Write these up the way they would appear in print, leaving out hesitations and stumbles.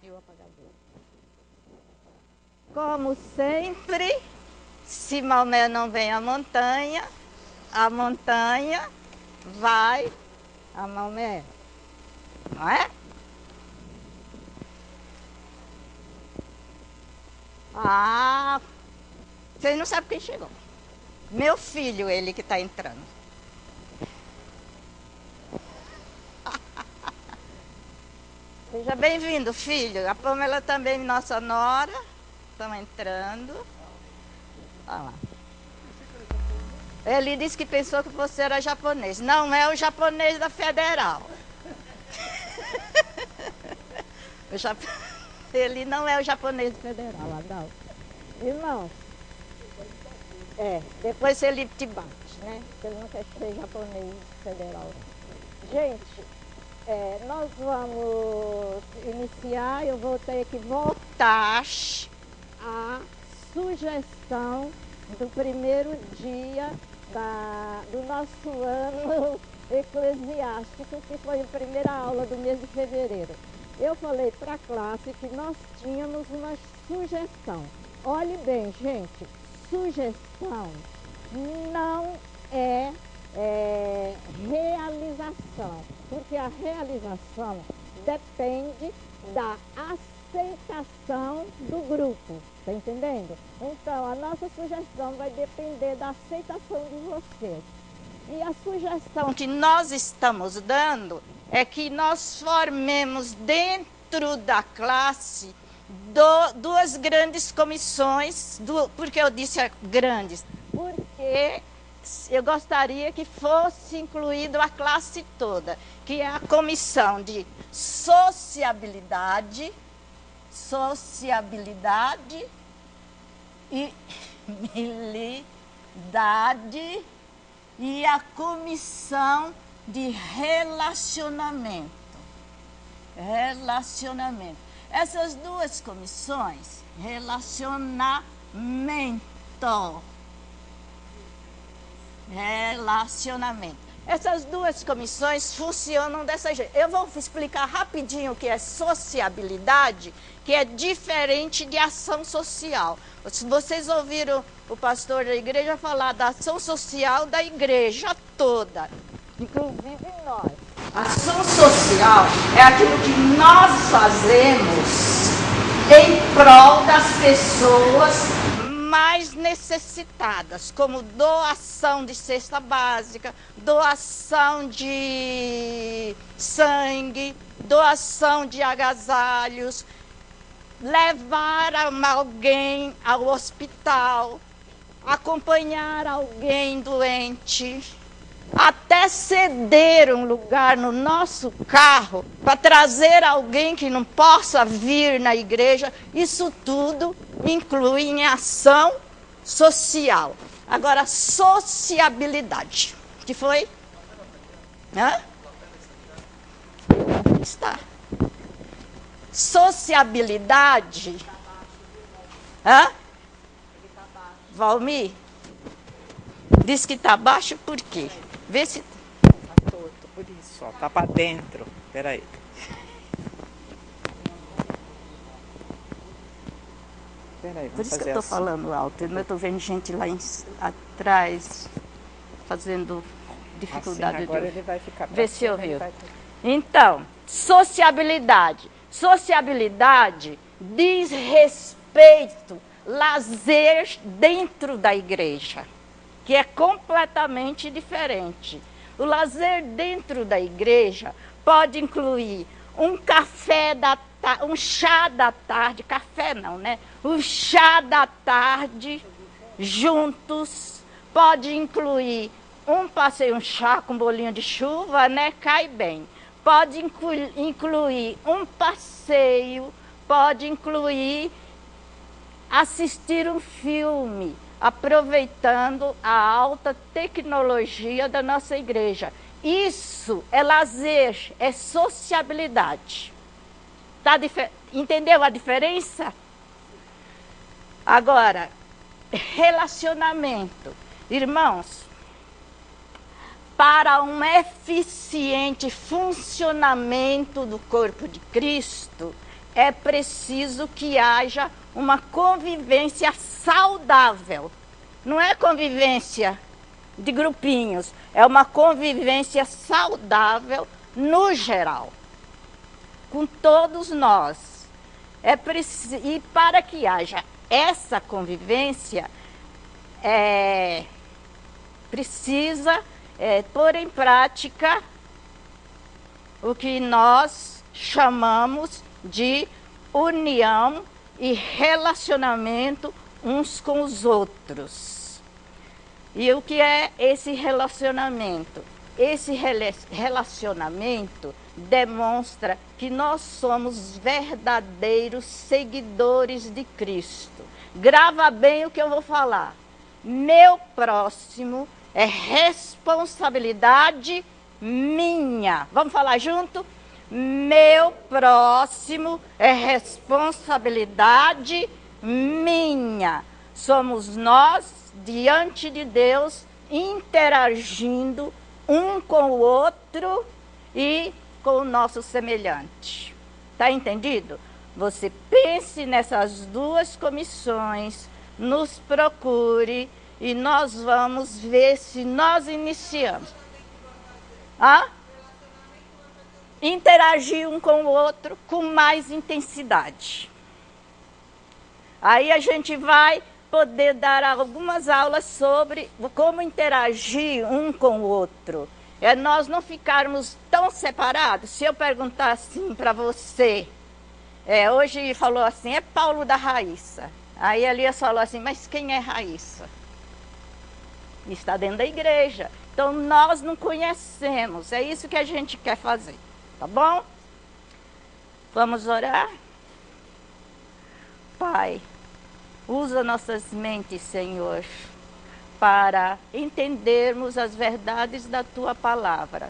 E o apagador. Como sempre, se Maomé não vem à montanha, a montanha vai a Maomé. Não é? Ah, vocês não sabem quem chegou. Meu filho, ele que está entrando. Seja bem-vindo, filho. A Pamela também, nossa nora. Estão entrando. Olha lá. Ele disse que pensou que você era japonês. Não é o japonês da Federal. Ele não é o japonês da Federal, não. Irmãos, depois ele te bate, né? Ele não quer ser japonês federal. Gente, nós vamos iniciar, eu vou ter que voltar à sugestão do primeiro dia do nosso ano eclesiástico, que foi a primeira aula do mês de fevereiro. Eu falei para a classe que nós tínhamos uma sugestão. Olhe bem, gente, sugestão não é realização, porque a realização depende da aceitação do grupo, tá entendendo? Então, a nossa sugestão vai depender da aceitação de vocês. E a sugestão que nós estamos dando é que nós formemos dentro da classe duas grandes comissões. Por que eu disse grandes? Porque eu gostaria que fosse incluído a classe toda, que é a comissão de sociabilidade e milidade e a comissão de relacionamento. Essas duas comissões, relacionamento. Essas duas comissões funcionam dessa jeito. Eu vou explicar rapidinho o que é sociabilidade, que é diferente de ação social. Vocês ouviram o pastor da igreja falar da ação social da igreja toda, inclusive nós. Ação social é aquilo que nós fazemos em prol das pessoas mais necessitadas, como doação de cesta básica, doação de sangue, doação de agasalhos, levar alguém ao hospital, acompanhar alguém doente, até ceder um lugar no nosso carro para trazer alguém que não possa vir na igreja. Isso tudo inclui em ação social. Agora, sociabilidade. O que foi? Hã? Está. Sociabilidade. Hã? Valmir? Diz que está baixo por quê? Vê se... Tá torto, por isso, ó. Tá para dentro. Peraí. Peraí, por isso que eu estou falando alto. Eu estou vendo gente lá atrás fazendo dificuldade assim, agora de... ele vai ficar Vê se ouviu. vai... Então, sociabilidade. Sociabilidade diz respeito, lazer dentro da igreja, que é completamente diferente. O lazer dentro da igreja pode incluir um café da tarde, um chá da tarde, café não, né? O chá da tarde juntos, pode incluir um passeio, um chá com bolinho de chuva, né? Cai bem. Pode incluir um passeio, pode incluir assistir um filme, aproveitando a alta tecnologia da nossa igreja. Isso é lazer, é sociabilidade. Entendeu a diferença? Agora, relacionamento. Irmãos, para um eficiente funcionamento do corpo de Cristo, é preciso que haja uma convivência saudável. Não é convivência de grupinhos, é uma convivência saudável no geral, com todos nós. E para que haja essa convivência, precisa pôr em prática o que nós chamamos de união e relacionamento uns com os outros. E o que é esse relacionamento? Esse relacionamento demonstra que nós somos verdadeiros seguidores de Cristo. Grava bem o que eu vou falar. Meu próximo é responsabilidade minha. Vamos falar junto? Meu próximo é responsabilidade minha. Somos nós, diante de Deus, interagindo um com o outro e com o nosso semelhante. Está entendido? Você pense nessas duas comissões, nos procure e nós vamos ver se nós iniciamos. Interagir um com o outro com mais intensidade. Aí a gente vai poder dar algumas aulas sobre como interagir um com o outro. É nós não ficarmos tão separados. Se eu perguntar assim para você, hoje falou assim, é Paulo da Raíssa. Aí Elias falou assim, mas quem é Raíssa? Está dentro da igreja. Então nós não conhecemos. É isso que a gente quer fazer. Tá bom? Vamos orar? Pai, usa nossas mentes, Senhor, para entendermos as verdades da Tua palavra.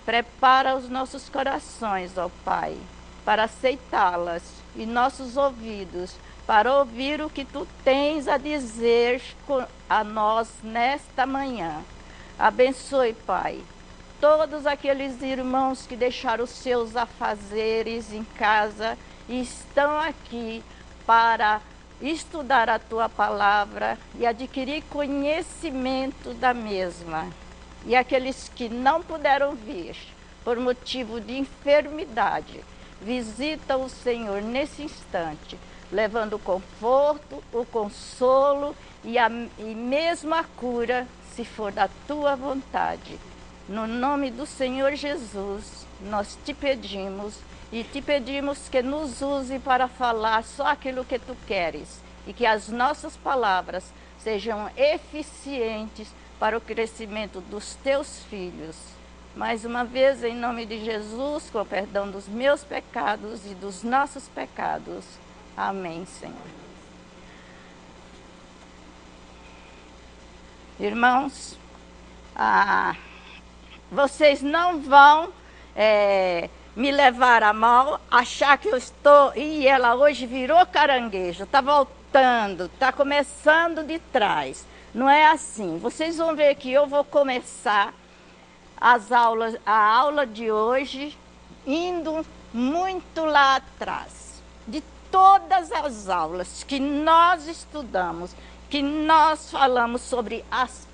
Prepara os nossos corações, ó Pai, para aceitá-las e nossos ouvidos para ouvir o que Tu tens a dizer a nós nesta manhã. Abençoe, Pai, todos aqueles irmãos que deixaram os seus afazeres em casa e estão aqui para estudar a Tua palavra e adquirir conhecimento da mesma. E aqueles que não puderam vir por motivo de enfermidade, visita o Senhor nesse instante, levando o conforto, o consolo e mesmo a cura, se for da Tua vontade. No nome do Senhor Jesus, nós te pedimos e te pedimos que nos use para falar só aquilo que Tu queres e que as nossas palavras sejam eficientes para o crescimento dos Teus filhos. Mais uma vez, em nome de Jesus, com o perdão dos meus pecados e dos nossos pecados. Amém, Senhor. Irmãos, vocês não vão me levar a mal, achar que eu estou... Ih, ela hoje virou caranguejo, está voltando, está começando de trás. Não é assim. Vocês vão ver que eu vou começar a aula de hoje indo muito lá atrás. De todas as aulas que nós estudamos, que nós falamos sobre as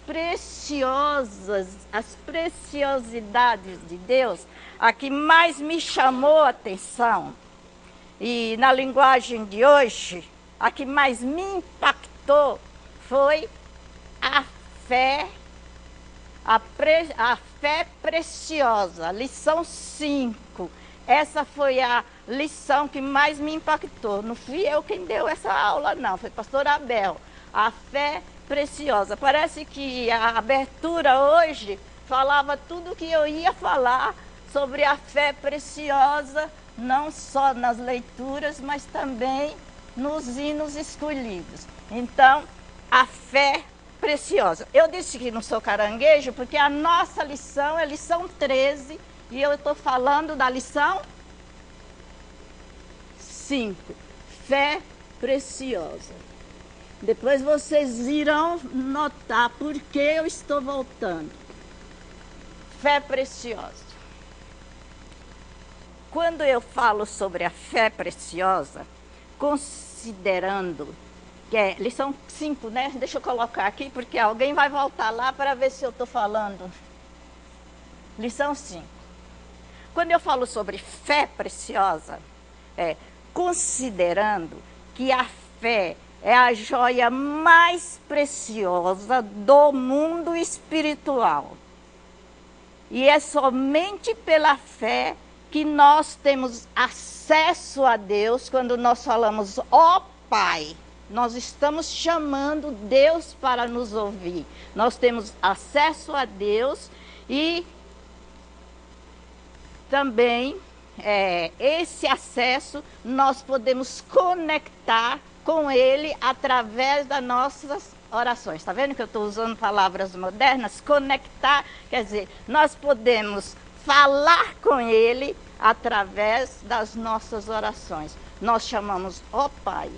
preciosidades de Deus, a que mais me chamou a atenção, e na linguagem de hoje, a que mais me impactou foi a fé, a fé preciosa, lição 5. Essa foi a lição que mais me impactou. Não fui eu quem deu essa aula, não, foi pastor Abel. A fé preciosa. Parece que a abertura hoje falava tudo o que eu ia falar sobre a fé preciosa, não só nas leituras, mas também nos hinos escolhidos. Então, a fé preciosa. Eu disse que não sou caranguejo porque a nossa lição é lição 13 e eu estou falando da lição 5. Fé preciosa. Depois vocês irão notar por que eu estou voltando. Fé preciosa. quando eu falo sobre a fé preciosa, considerando que é lição 5, né? Deixa eu colocar aqui, porque alguém vai voltar lá para ver se eu estou falando. Lição 5. Quando eu falo sobre fé preciosa, considerando que a fé é a joia mais preciosa do mundo espiritual. E é somente pela fé que nós temos acesso a Deus quando nós falamos, ó Pai. Nós estamos chamando Deus para nos ouvir. Nós temos acesso a Deus e também esse acesso nós podemos conectar com Ele através das nossas orações. Está vendo que eu estou usando palavras modernas? Conectar, quer dizer, nós podemos falar com Ele através das nossas orações. Nós chamamos ó Pai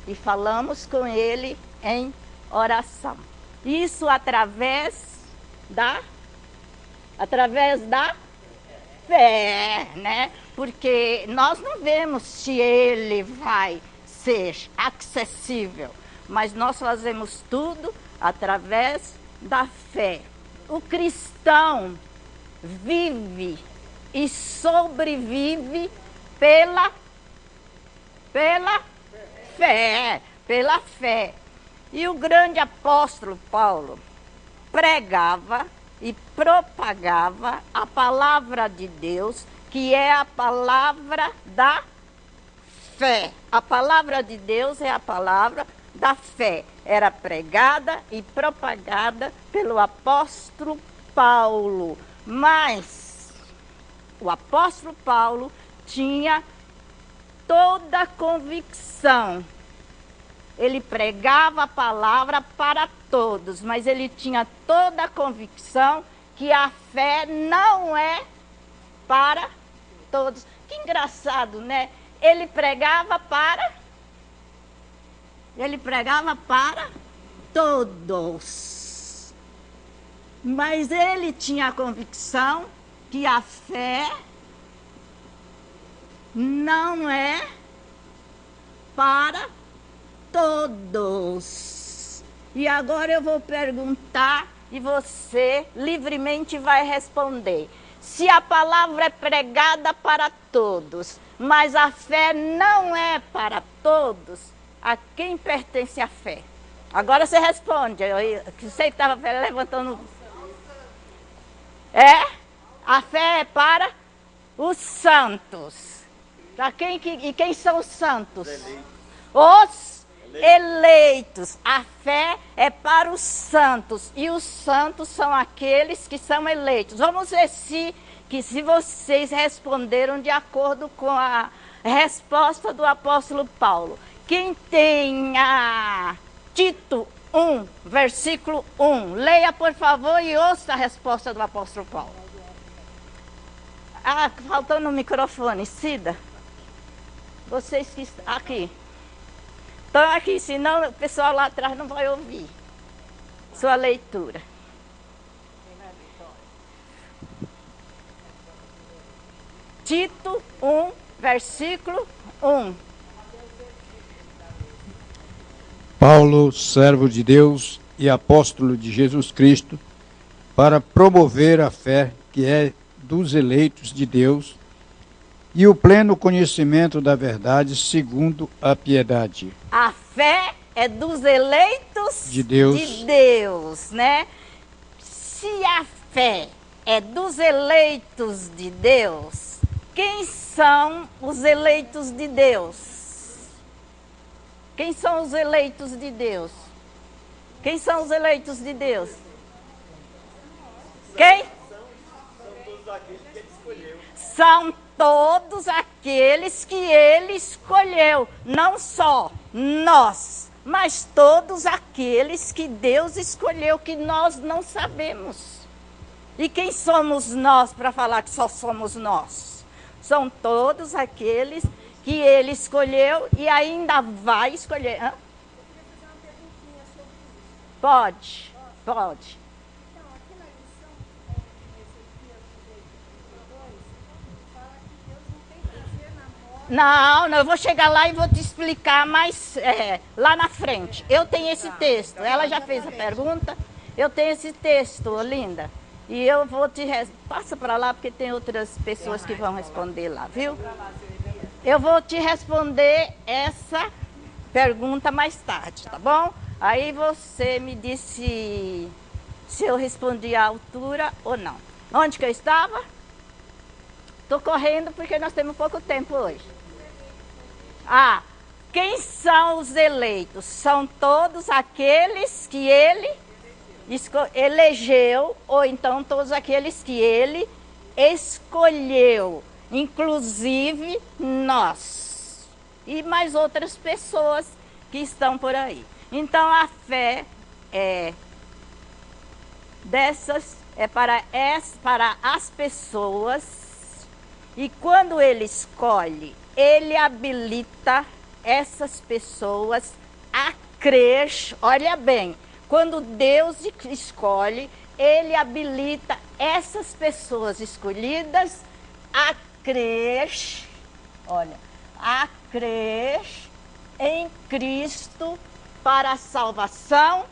e falamos com Ele em oração. Isso através da fé, né? Porque nós não vemos se Ele vai ser acessível, mas nós fazemos tudo através da fé. O cristão vive e sobrevive pela fé. E o grande apóstolo Paulo pregava e propagava a palavra de Deus, que é a palavra da fé. A palavra de Deus é a palavra da fé. Era pregada e propagada pelo apóstolo Paulo. Mas o apóstolo Paulo tinha toda a convicção. Ele pregava a palavra para todos, mas ele tinha toda a convicção que a fé não é para todos. Que engraçado, né? Ele pregava para todos. Mas ele tinha a convicção que a fé não é para todos. E agora eu vou perguntar e você livremente vai responder. Se a palavra é pregada para todos, mas a fé não é para todos, a quem pertence a fé? Agora você responde. Você estava levantando. A fé é para os santos. E quem são os santos? Os eleitos. A fé é para os santos. E os santos são aqueles que são eleitos. Vamos ver se vocês responderam de acordo com a resposta do apóstolo Paulo. Quem tem a Tito 1, versículo 1. Leia, por favor, e ouça a resposta do apóstolo Paulo. Faltou no microfone. Cida, vocês que estão aqui. Estão aqui, senão o pessoal lá atrás não vai ouvir sua leitura. Tito 1, versículo 1. Paulo, servo de Deus e apóstolo de Jesus Cristo, para promover a fé que é dos eleitos de Deus e o pleno conhecimento da verdade segundo a piedade. A fé é dos eleitos de Deus, né? Se a fé é dos eleitos de Deus, quem são os eleitos de Deus? Quem são os eleitos de Deus? Quem são os eleitos de Deus? Quem? São todos aqueles que Ele escolheu. Não só nós, mas todos aqueles que Deus escolheu, que nós não sabemos. E quem somos nós para falar que só somos nós? São todos aqueles que Ele escolheu e ainda vai escolher. Hã? Pode. Então, aqui na lição, Ezequiel 18, fala que Não, eu vou chegar lá e vou te explicar mais lá na frente. Eu tenho esse texto. Ela já fez a pergunta. Eu tenho esse texto, linda. E eu vou te... Passa para lá, porque tem outras pessoas que vão responder lá, viu? Eu vou te responder essa pergunta mais tarde, tá bom? Aí você me disse se eu respondi à altura ou não. Onde que eu estava? Estou correndo porque nós temos pouco tempo hoje. Quem são os eleitos? São todos aqueles que ele elegeu, ou então todos aqueles que ele escolheu, inclusive nós e mais outras pessoas que estão por aí. Então a fé é para as pessoas, e quando ele escolhe, ele habilita essas pessoas a crer. Olha bem, quando Deus escolhe, ele habilita essas pessoas escolhidas a crer, a crer em Cristo para a salvação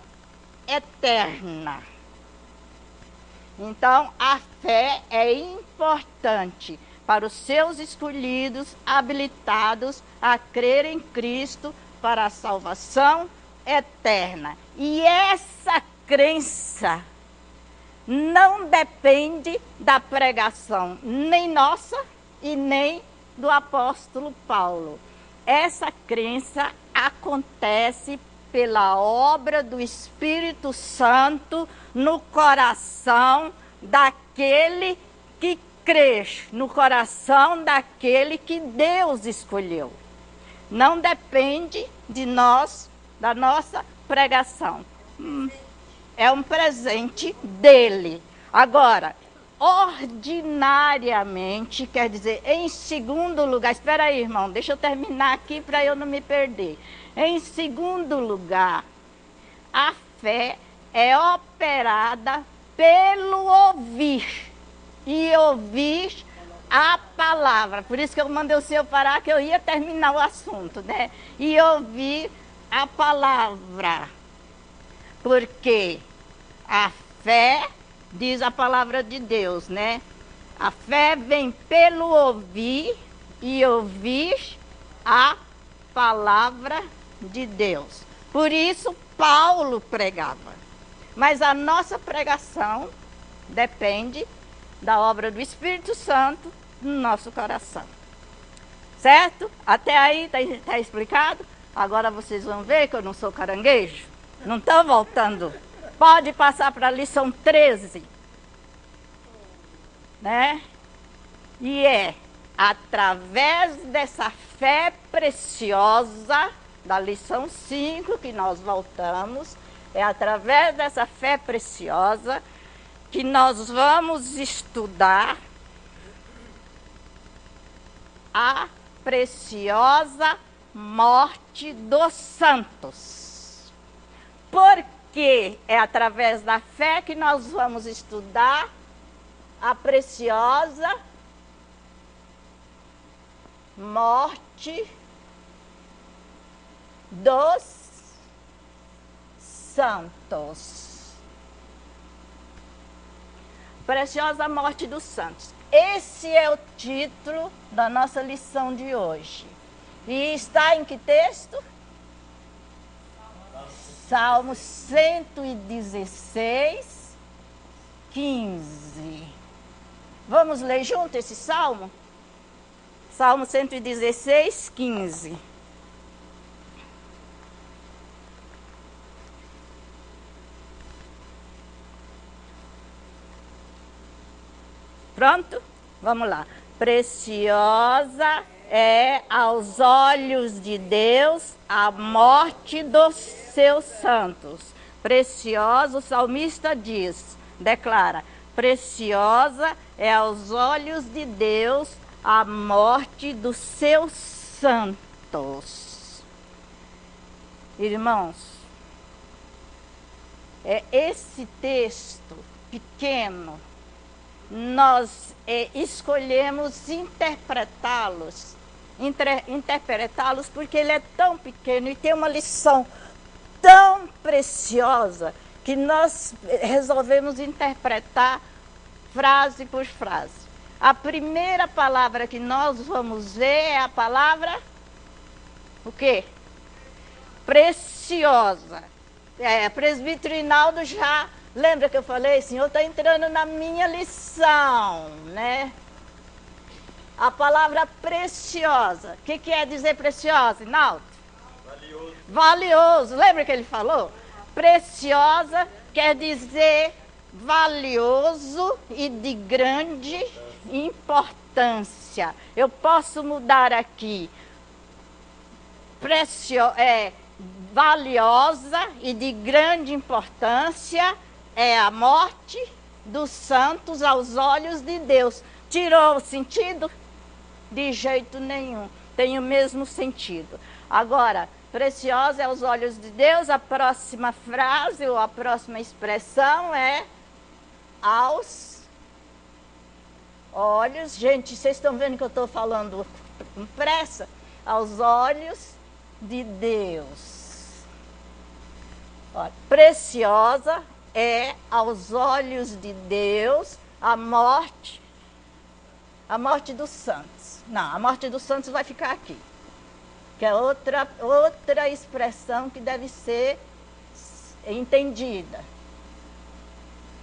eterna. Então, a fé é importante para os seus escolhidos, habilitados a crer em Cristo para a salvação eterna. E essa crença não depende da pregação, nem nossa e nem do apóstolo Paulo. Essa crença acontece pela obra do Espírito Santo no coração daquele que crê, no coração daquele que Deus escolheu. Não depende de nós, da nossa pregação. É um presente dele. Agora, ordinariamente, quer dizer, em segundo lugar, espera aí, irmão, deixa eu terminar aqui para eu não me perder. Em segundo lugar, a fé é operada pelo ouvir, e ouvir a palavra. Por isso que eu mandei o senhor parar, que eu ia terminar o assunto, né? E ouvir a palavra. Porque a fé, diz a palavra de Deus, né? A fé vem pelo ouvir, e ouvir a palavra de Deus. Por isso Paulo pregava. Mas a nossa pregação depende da obra do Espírito Santo no nosso coração. Certo? Até aí tá explicado? Agora vocês vão ver que eu não sou caranguejo. Não estou voltando. Pode passar para a lição 13. Né? E é através dessa fé preciosa, da lição 5 que nós voltamos, é através dessa fé preciosa que nós vamos estudar a preciosa morte dos santos. Porque é através da fé que nós vamos estudar a preciosa morte dos santos. Preciosa morte dos santos. Esse é o título da nossa lição de hoje. E está em que texto? Salmo 116, 15. Vamos ler junto esse salmo? Salmo 116, 15. Pronto? Vamos lá. Preciosa é aos olhos de Deus a morte dos seus santos. Preciosa, o salmista diz, declara, preciosa é aos olhos de Deus a morte dos seus santos. Irmãos, esse texto pequeno, nós escolhemos interpretá-los interpretá-los porque ele é tão pequeno e tem uma lição tão preciosa que nós resolvemos interpretar frase por frase. A primeira palavra que nós vamos ver é a palavra o quê? Preciosa. Presbítero Rinaldo já lembra que eu falei, Senhor, está entrando na minha lição, né? A palavra preciosa. O que quer dizer preciosa, Rinaldo? Valioso. Valioso. Lembra que ele falou? Preciosa quer dizer valioso e de grande importância. Eu posso mudar aqui. Valiosa e de grande importância é a morte dos santos aos olhos de Deus. Tirou o sentido? De jeito nenhum. Tem o mesmo sentido. Agora, preciosa aos olhos de Deus, a próxima frase ou a próxima expressão é aos olhos. Gente, vocês estão vendo que eu estou falando com pressa? Aos olhos de Deus. Olha, preciosa é aos olhos de Deus a morte dos santos. Não, a morte dos santos vai ficar aqui. Que é outra expressão que deve ser entendida.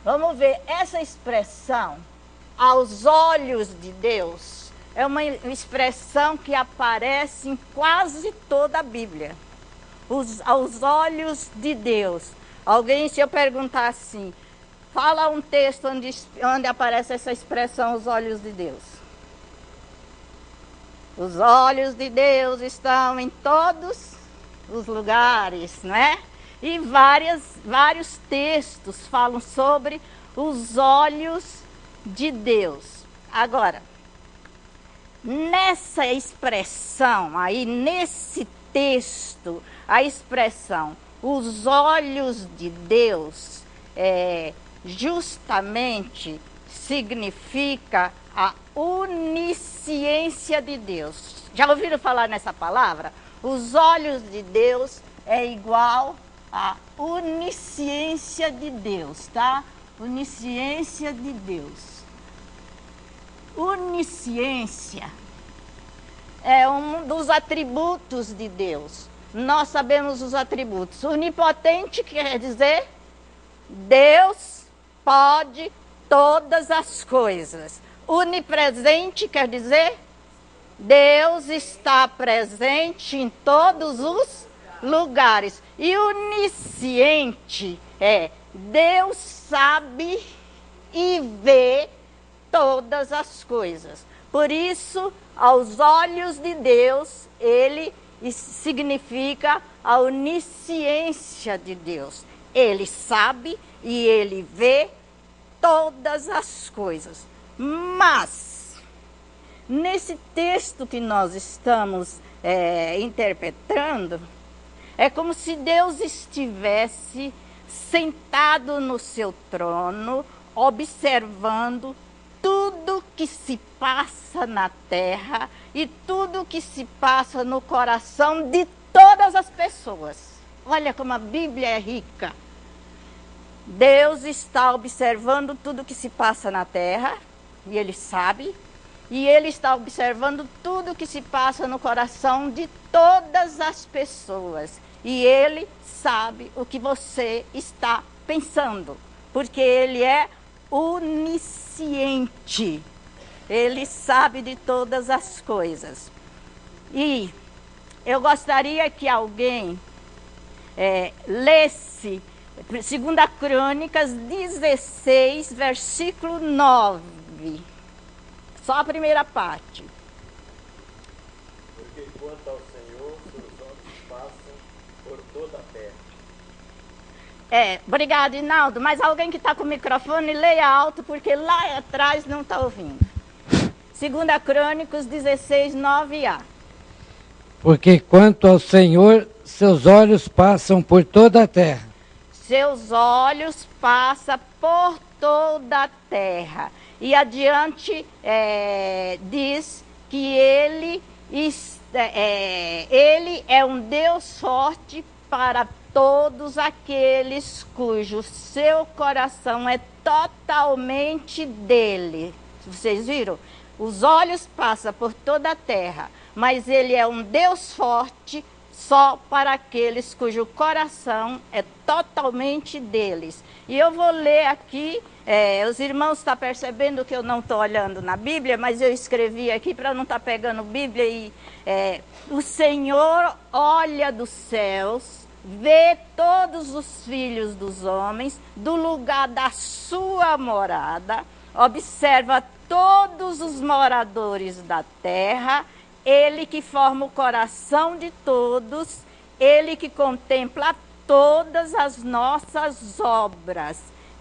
Vamos ver, essa expressão, aos olhos de Deus, é uma expressão que aparece em quase toda a Bíblia. Aos olhos de Deus. Alguém, se eu perguntar assim, fala um texto onde aparece essa expressão, os olhos de Deus. Os olhos de Deus estão em todos os lugares, não é? E vários textos falam sobre os olhos de Deus. Agora, nessa expressão aí, nesse texto, a expressão os olhos de Deus justamente significa a onisciência de Deus. Já ouviram falar nessa palavra? Os olhos de Deus é igual a onisciência de Deus, tá? Onisciência de Deus. Onisciência é um dos atributos de Deus. Nós sabemos os atributos. Onipotente quer dizer Deus pode todas as coisas. Onipresente quer dizer Deus está presente em todos os lugares. E onisciente é Deus sabe e vê todas as coisas. Por isso, aos olhos de Deus, ele significa a onisciência de Deus. Ele sabe e ele vê todas as coisas. Mas, nesse texto que nós estamos interpretando, é como se Deus estivesse sentado no seu trono, observando tudo que se passa na terra e tudo que se passa no coração de todas as pessoas. Olha como a Bíblia é rica. Deus está observando tudo que se passa na terra, e Ele sabe, e Ele está observando tudo que se passa no coração de todas as pessoas. E Ele sabe o que você está pensando, porque Ele é onisciente. Ele sabe de todas as coisas. E eu gostaria que alguém lesse 2 Crônicas 16, versículo 9. Só a primeira parte. Porque quanto ao Senhor, seus olhos passam por toda a terra. Obrigado, Rinaldo. Mas alguém que está com o microfone, leia alto, porque lá atrás não está ouvindo. 2 Crônicas 16, 9a. Porque quanto ao Senhor, seus olhos passam por toda a terra. Seus olhos passam por toda a terra. E adiante diz que ele Ele é um Deus forte para todos aqueles cujo seu coração é totalmente dele. Vocês viram? Os olhos passam por toda a terra, mas ele é um Deus forte só para aqueles cujo coração é totalmente deles. E eu vou ler aqui, os irmãos estão percebendo que eu não estou olhando na Bíblia, mas eu escrevi aqui para não estar pegando Bíblia. E o Senhor olha dos céus, vê todos os filhos dos homens, do lugar da sua morada, observa todos os moradores da terra. Ele que forma o coração de todos, ele que contempla todas as nossas obras.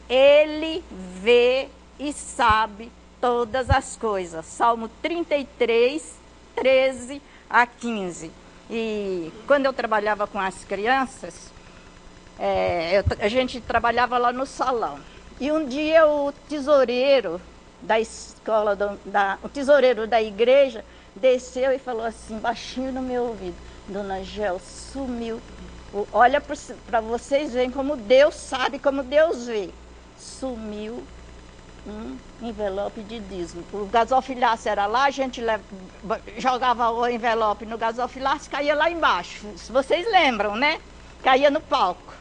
Ele vê e sabe todas as coisas. Salmo 33, 13 a 15. E quando eu trabalhava com as crianças, a gente trabalhava lá no salão. E um dia o tesoureiro da escola, o tesoureiro da igreja, desceu e falou assim, baixinho no meu ouvido: Dona Gel, sumiu. Olha para vocês verem como Deus sabe, como Deus vê. Sumiu um envelope de dízimo. O gasofilaço era lá, a gente jogava o envelope no gasofilaço, caía lá embaixo. Se vocês lembram, né? Caía no palco.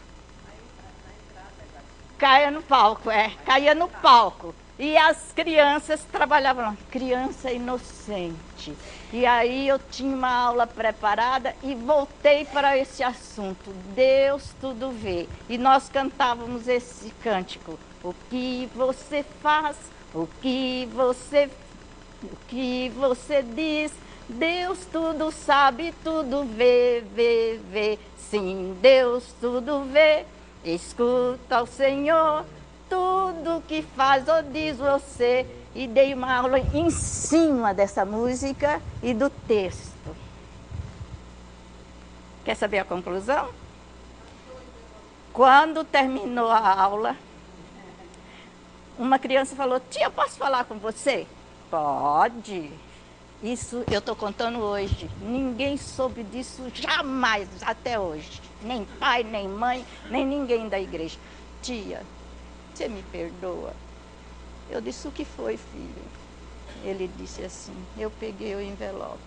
Caía no palco, caía no palco. E as crianças trabalhavam lá, criança inocente. E aí eu tinha uma aula preparada e voltei para esse assunto. Deus tudo vê. E nós cantávamos esse cântico. O que você faz, o que você diz, Deus tudo sabe, tudo vê, vê, vê. Sim, Deus tudo vê, escuta o Senhor. Tudo que faz ou diz você. E dei uma aula em cima dessa música e do texto. Quer saber a conclusão? Quando terminou a aula, uma criança falou: tia, posso falar com você? Pode. Isso eu estou contando hoje. Ninguém soube disso jamais, até hoje. Nem pai, nem mãe, nem ninguém da igreja. Tia, você me perdoa? Eu disse: o que foi, filho? Ele disse assim: eu peguei o envelope.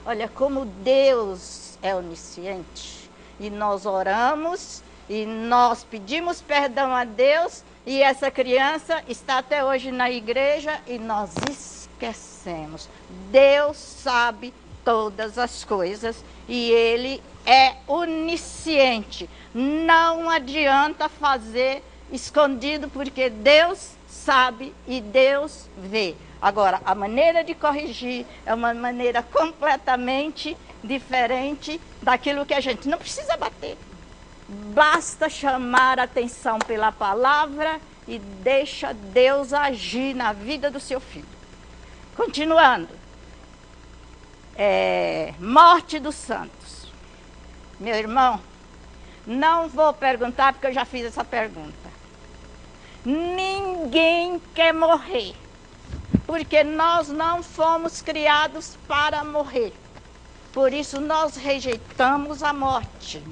Olha como Deus é onisciente. E nós oramos, e nós pedimos perdão a Deus, e essa criança está até hoje na igreja, e nós esquecemos. Deus sabe todas as coisas, e Ele é onisciente. Não adianta fazer escondido, porque Deus sabe e Deus vê. Agora, a maneira de corrigir é uma maneira completamente diferente daquilo que a gente não precisa bater. Basta chamar a atenção pela palavra e deixa Deus agir na vida do seu filho. Continuando. Morte dos santos. Meu irmão, não vou perguntar porque eu já fiz essa pergunta. Ninguém quer morrer, porque nós não fomos criados para morrer. Por isso nós rejeitamos a morte,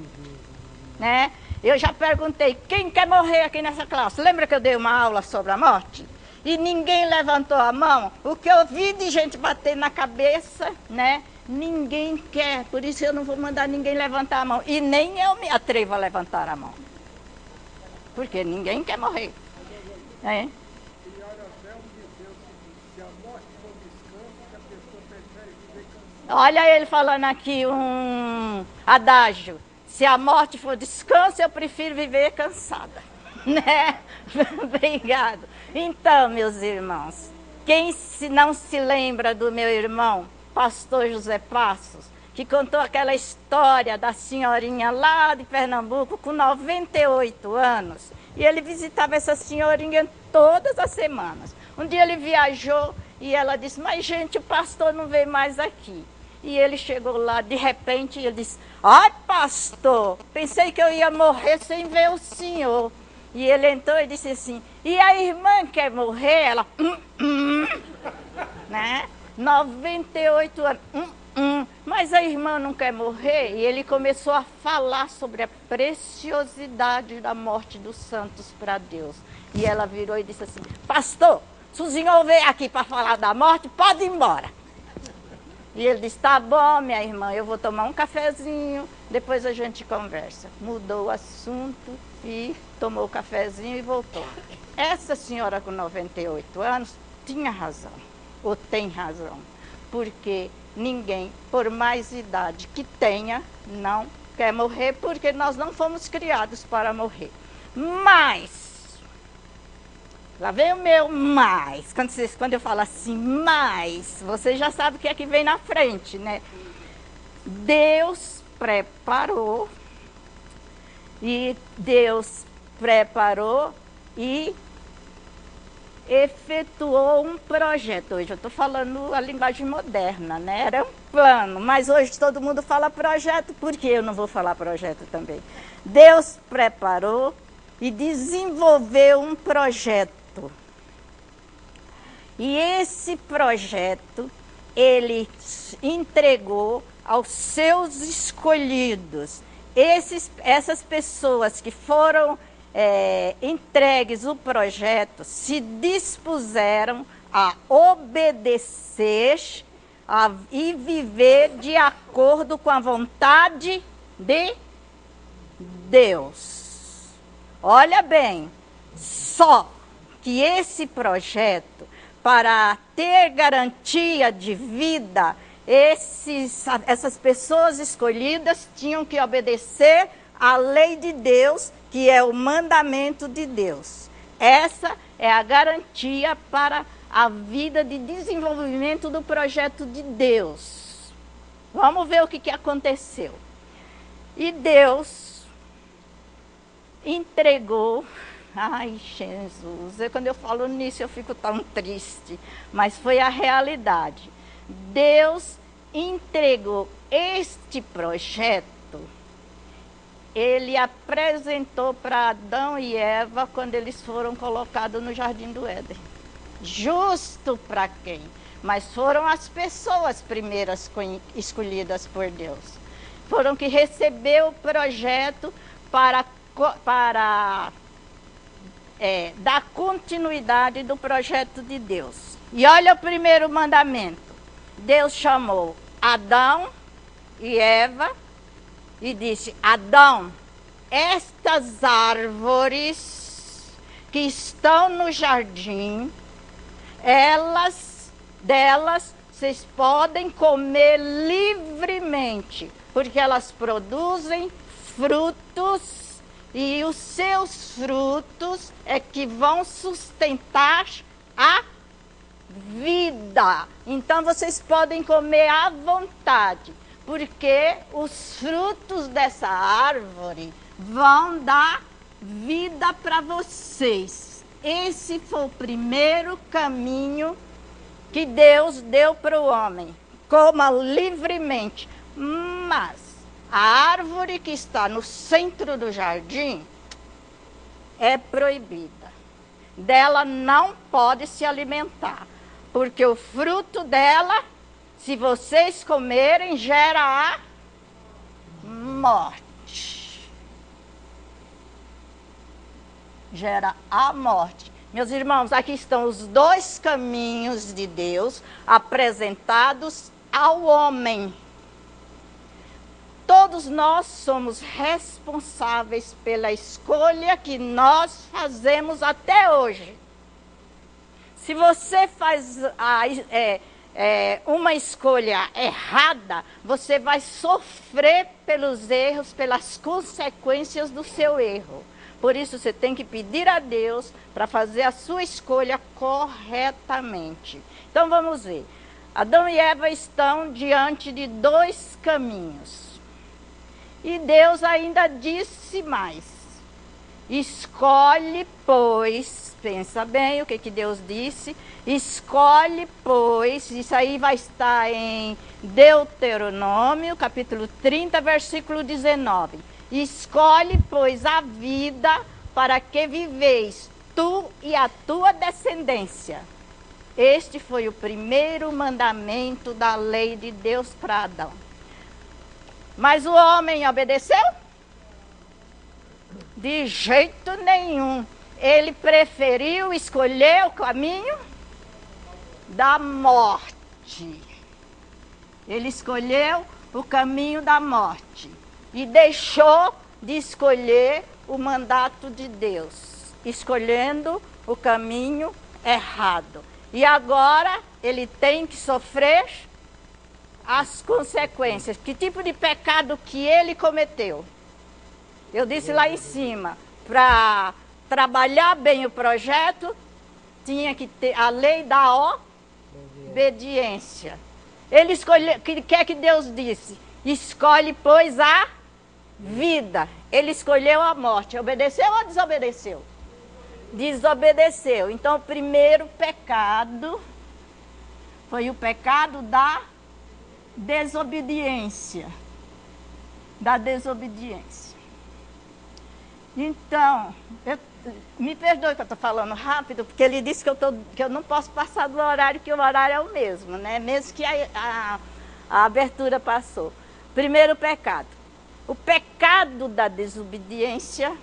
né? Eu já perguntei, quem quer morrer aqui nessa classe? Lembra que eu dei uma aula sobre a morte? E ninguém levantou a mão. O que eu vi de gente bater na cabeça, né? Ninguém quer, por isso eu não vou mandar ninguém levantar a mão. E nem eu me atrevo a levantar a mão, porque ninguém quer morrer. Olha ele falando aqui um adágio: se a morte for descanso, eu prefiro viver cansada, né? Obrigado. Então, meus irmãos, quem não se lembra do meu irmão, pastor José Passos, que contou aquela história da senhorinha lá de Pernambuco com 98 anos, e ele visitava essa senhorinha todas as semanas. Um dia ele viajou e ela disse: mas gente, o pastor não veio mais aqui. E ele chegou lá, de repente, e ele disse: ai, pastor, pensei que eu ia morrer sem ver o senhor. E ele entrou e disse assim: e a irmã quer morrer? Ela, né? 98 anos. Mas a irmã não quer morrer? E ele começou a falar sobre a preciosidade da morte dos santos para Deus. E ela virou e disse assim: pastor, se o senhor veio aqui para falar da morte, pode ir embora. E ele disse: tá bom, minha irmã, eu vou tomar um cafezinho, depois a gente conversa. Mudou o assunto e tomou o cafezinho e voltou. Essa senhora com 98 anos tinha razão, ou tem razão, porque ninguém, por mais idade que tenha, não quer morrer, porque nós não fomos criados para morrer. Mas, lá vem o meu mais. Quando eu falo assim, mais, você já sabe o que é que vem na frente, né? Deus preparou e efetuou um projeto. Hoje eu estou falando a linguagem moderna, né? Era um plano, mas hoje todo mundo fala projeto, por que eu não vou falar projeto também? Deus preparou e desenvolveu um projeto. E esse projeto, ele entregou aos seus escolhidos. Essas pessoas que foram entregues o projeto se dispuseram a obedecer e viver de acordo com a vontade de Deus. Olha bem, só que esse projeto, para ter garantia de vida, essas pessoas escolhidas tinham que obedecer à lei de Deus, que é o mandamento de Deus. Essa é a garantia para a vida de desenvolvimento do projeto de Deus. Vamos ver o que aconteceu. E Deus entregou... Ai, Jesus, quando eu falo nisso eu fico tão triste, mas foi a realidade. Deus entregou este projeto, ele apresentou para Adão e Eva quando eles foram colocados no Jardim do Éden. Justo para quem? Mas foram as pessoas primeiras escolhidas por Deus. Foram que recebeu o projeto para dar continuidade do projeto de Deus. E olha o primeiro mandamento. Deus chamou Adão e Eva e disse: Adão, estas árvores que estão no jardim, delas vocês podem comer livremente, porque elas produzem frutos, e os seus frutos é que vão sustentar a vida. Então vocês podem comer à vontade, porque os frutos dessa árvore vão dar vida para vocês. Esse foi o primeiro caminho que Deus deu para o homem. Coma livremente. Mas a árvore que está no centro do jardim é proibida. Dela não pode se alimentar, porque o fruto dela, se vocês comerem, gera a morte. Gera a morte. Meus irmãos, aqui estão os dois caminhos de Deus apresentados ao homem. Todos nós somos responsáveis pela escolha que nós fazemos até hoje. Se você faz uma escolha errada, você vai sofrer pelos erros, pelas consequências do seu erro. Por isso você tem que pedir a Deus para fazer a sua escolha corretamente. Então vamos ver. Adão e Eva estão diante de dois caminhos. E Deus ainda disse mais: escolhe, pois, pensa bem o que Deus disse, escolhe, pois, isso aí vai estar em Deuteronômio, capítulo 30, versículo 19. Escolhe, pois, a vida para que viveis tu e a tua descendência. Este foi o primeiro mandamento da lei de Deus para Adão. Mas o homem obedeceu? De jeito nenhum. Ele preferiu escolher o caminho da morte. Ele escolheu o caminho da morte e deixou de escolher o mandato de Deus, escolhendo o caminho errado. E agora ele tem que sofrer as consequências. Que tipo de pecado que ele cometeu? Eu disse lá em cima, para trabalhar bem o projeto, tinha que ter a lei da obediência. Ele escolheu, o que é que Deus disse? Escolhe, pois, a vida. Ele escolheu a morte. Obedeceu ou desobedeceu? Desobedeceu. Então, o primeiro pecado foi o pecado da desobediência. Da desobediência. Então, me perdoe que eu estou falando rápido, porque ele disse que eu não posso passar do horário, que o horário é o mesmo, né? Mesmo que a abertura passou. Primeiro pecado. O pecado da desobediência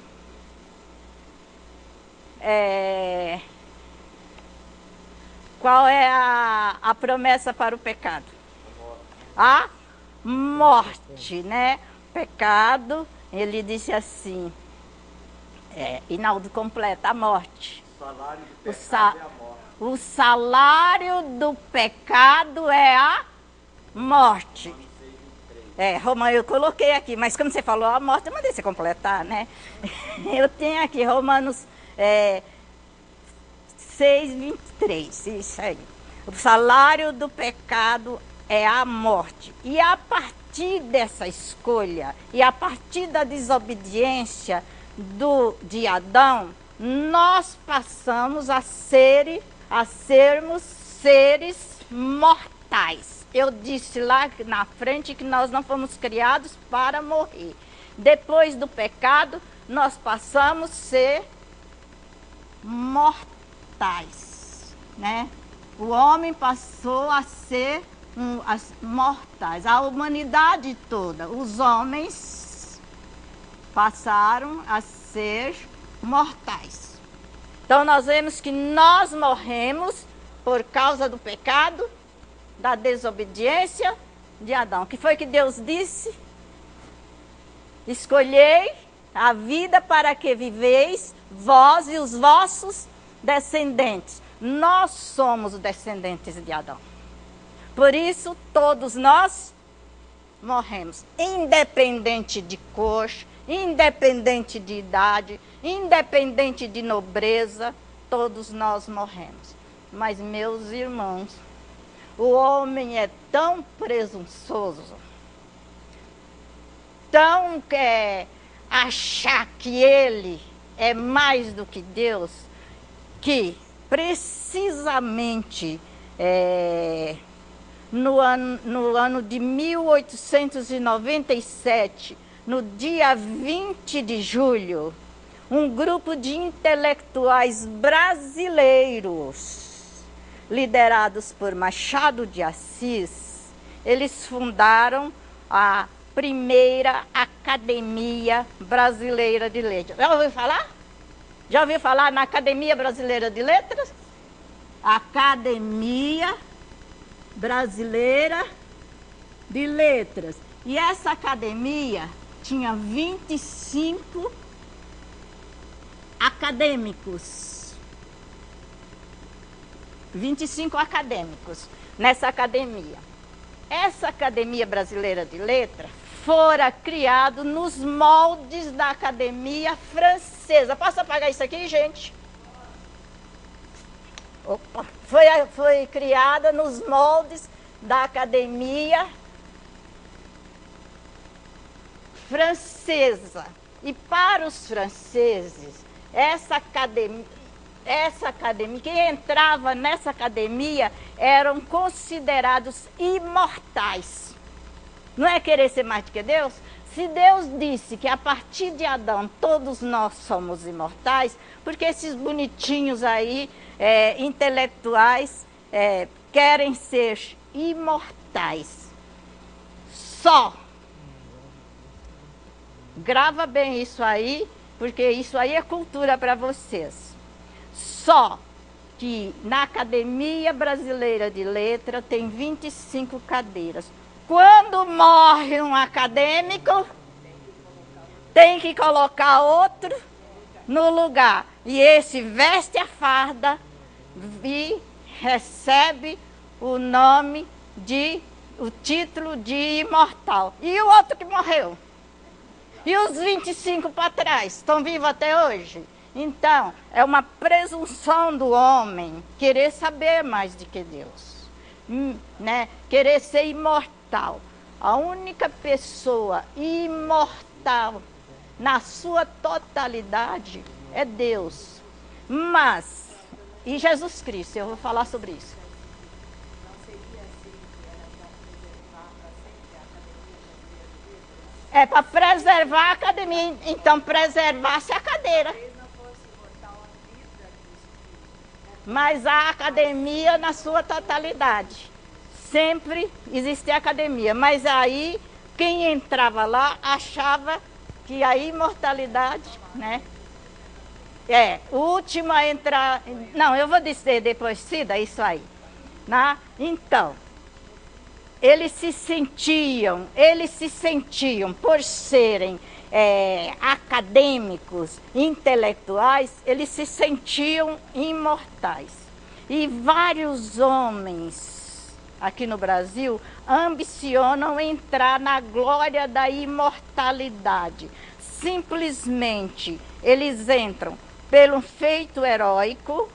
qual é a promessa para o pecado? A morte, né? Pecado, ele disse assim, Hinaldo completa, a morte. O salário do pecado é a morte. Romano, eu coloquei aqui, mas como você falou a morte, eu mandei você completar, né? Eu tenho aqui Romanos 6:23, isso aí. O salário do pecado é a morte. E a partir dessa escolha, e a partir da desobediência de Adão, nós passamos a sermos seres mortais. Eu disse lá na frente que nós não fomos criados para morrer. Depois do pecado, nós passamos a ser mortais, né? O homem passou a ser mortais. A humanidade toda, os homens passaram a ser mortais. Então nós vemos que nós morremos por causa do pecado, da desobediência de Adão. O que foi que Deus disse? Escolhei a vida para que viveis, vós e os vossos descendentes. Nós somos os descendentes de Adão. Por isso, todos nós morremos. Independente de cor, independente de idade, independente de nobreza, todos nós morremos. Mas, meus irmãos, o homem é tão presunçoso, tão quer achar que ele é mais do que Deus, que precisamente no ano de 1897, no dia 20 de julho, um grupo de intelectuais brasileiros, liderados por Machado de Assis, eles fundaram a primeira Academia Brasileira de Letras. Já ouviu falar? Já ouviu falar na Academia Brasileira de Letras? Academia Brasileira de Letras. E essa academia tinha 25 acadêmicos. 25 acadêmicos nessa academia. Essa Academia Brasileira de Letras fora criado nos moldes da Academia Francesa. Posso apagar isso aqui, gente? Opa. Foi criada nos moldes da Academia Francesa. E para os franceses, essa academia, quem entrava nessa academia eram considerados imortais. Não é querer ser mais do que Deus? Se Deus disse que a partir de Adão todos nós somos imortais, porque esses bonitinhos aí, intelectuais, querem ser imortais. Só. Grava bem isso aí, porque isso aí é cultura para vocês. Só que na Academia Brasileira de Letras tem 25 cadeiras. Quando morre um acadêmico, tem que colocar outro no lugar. E esse veste a farda e recebe o nome o título de imortal. E o outro que morreu? E os 25 para trás? Estão vivos até hoje? Então, é uma presunção do homem querer saber mais do que Deus, né? Querer ser imortal. A única pessoa imortal na sua totalidade é Deus. Mas, e Jesus Cristo, eu vou falar sobre isso. É para preservar a academia, então preservar-se a cadeira. Mas a academia na sua totalidade. Sempre existia academia. Mas aí, quem entrava lá achava que a imortalidade, né? O último a entrar... Não, eu vou dizer depois, Cida, isso aí. Né? Então, eles se sentiam, por serem acadêmicos, intelectuais, eles se sentiam imortais. E vários homens aqui no Brasil ambicionam entrar na glória da imortalidade. Simplesmente eles entram pelo feito heróico,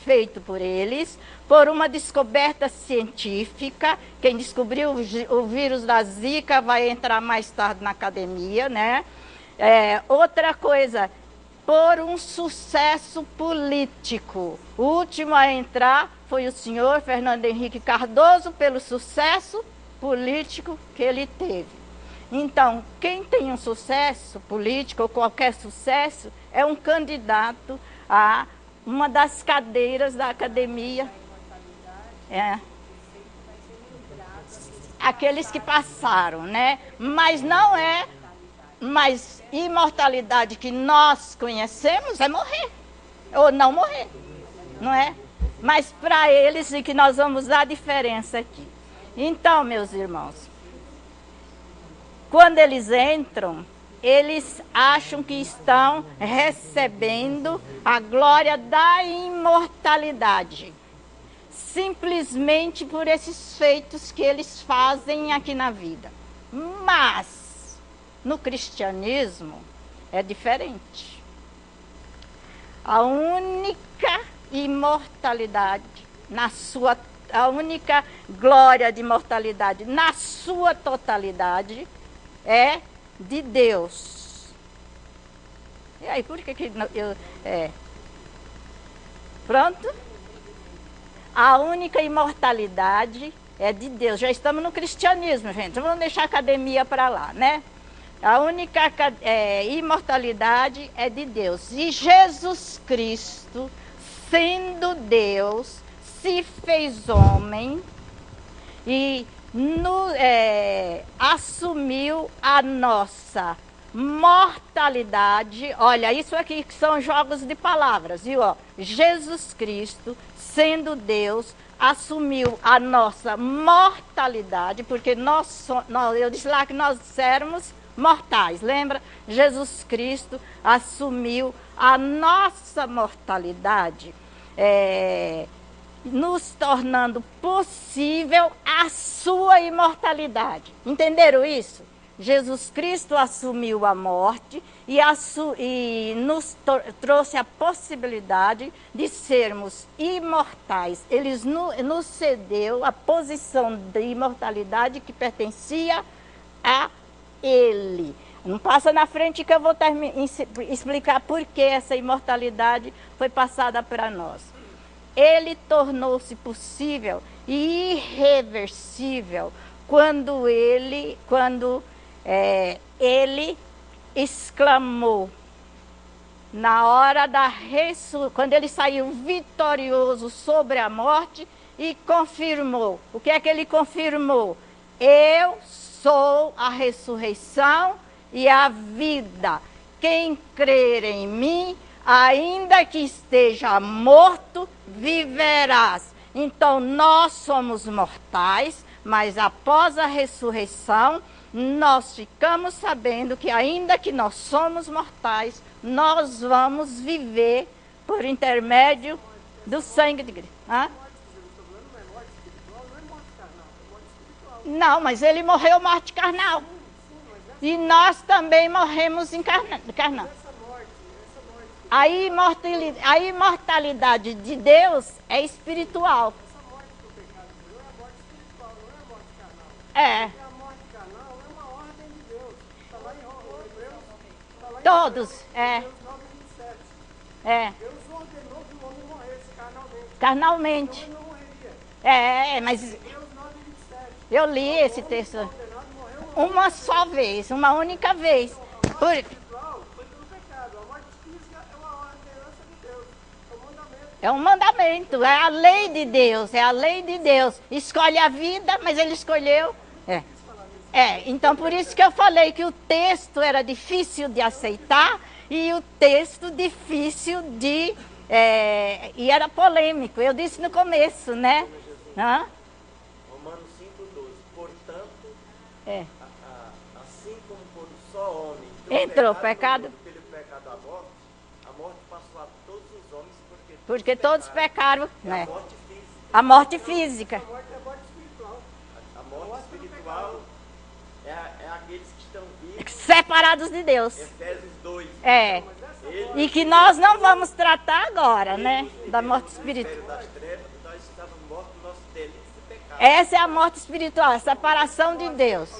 feito por eles, por uma descoberta científica. Quem descobriu o vírus da Zika vai entrar mais tarde na academia, né? Outra coisa, por um sucesso político. O último a entrar foi o senhor Fernando Henrique Cardoso, pelo sucesso político que ele teve. Então, quem tem um sucesso político, ou qualquer sucesso, é um candidato a uma das cadeiras da academia. Aqueles que passaram, né? Mas não é... Mas imortalidade que nós conhecemos é morrer. Ou não morrer, não é? Mas para eles é que nós vamos dar a diferença aqui. Então, meus irmãos, quando eles entram, eles acham que estão recebendo a glória da imortalidade. Simplesmente por esses feitos que eles fazem aqui na vida. Mas, no cristianismo, é diferente. A única imortalidade, a única glória de imortalidade na sua totalidade é de Deus. E aí, por que eu... Pronto? A única imortalidade é de Deus. Já estamos no cristianismo, gente. Vamos deixar a academia para lá, né? A única imortalidade é de Deus. E Jesus Cristo, sendo Deus, se fez homem e assumiu a nossa mortalidade. Olha, isso aqui que são jogos de palavras, viu? Jesus Cristo, sendo Deus, assumiu a nossa mortalidade, porque eu disse lá que nós éramos mortais, lembra? Jesus Cristo assumiu a nossa mortalidade, nos tornando possível a sua imortalidade. Entenderam isso? Jesus Cristo assumiu a morte e nos trouxe a possibilidade de sermos imortais. Ele nos cedeu a posição de imortalidade que pertencia a Ele. Não passa na frente que eu vou explicar por que essa imortalidade foi passada para nós. Ele tornou-se possível e irreversível quando ele exclamou na hora da ressurreição, quando ele saiu vitorioso sobre a morte, e confirmou. O que é que ele confirmou? Eu sou a ressurreição e a vida. Quem crer em mim, ainda que esteja morto, viverás. Então, nós somos mortais, mas após a ressurreição, nós ficamos sabendo que ainda que nós somos mortais, nós vamos viver por intermédio do sangue de Cristo. Hã? Não, mas ele morreu morte carnal. E nós também morremos em carnal. A imortalidade de Deus é espiritual. É. Todos, é. Deus ordenou que o homem morresse carnalmente. É, mas eu li esse texto uma só vez, uma única vez. É um mandamento, é a lei de Deus, é a lei de Deus. Escolhe a vida, mas ele escolheu. Então por isso que eu falei que o texto era difícil de aceitar e o texto difícil de... e era polêmico, eu disse no começo, né? Romanos 5,12. Portanto, assim como por um só homem entrou o pecado, pelo pecado a morte passou a todos os homens porque todos pecaram, né? A morte física. A morte física. A morte espiritual é aqueles que estão vivos. Separados de Deus. Efésios 2. E que nós não vamos tratar agora, né? Da morte espiritual. Das trevas, nós estávamos mortos no nosso delito e pecado. Essa é a morte espiritual, a separação de Deus.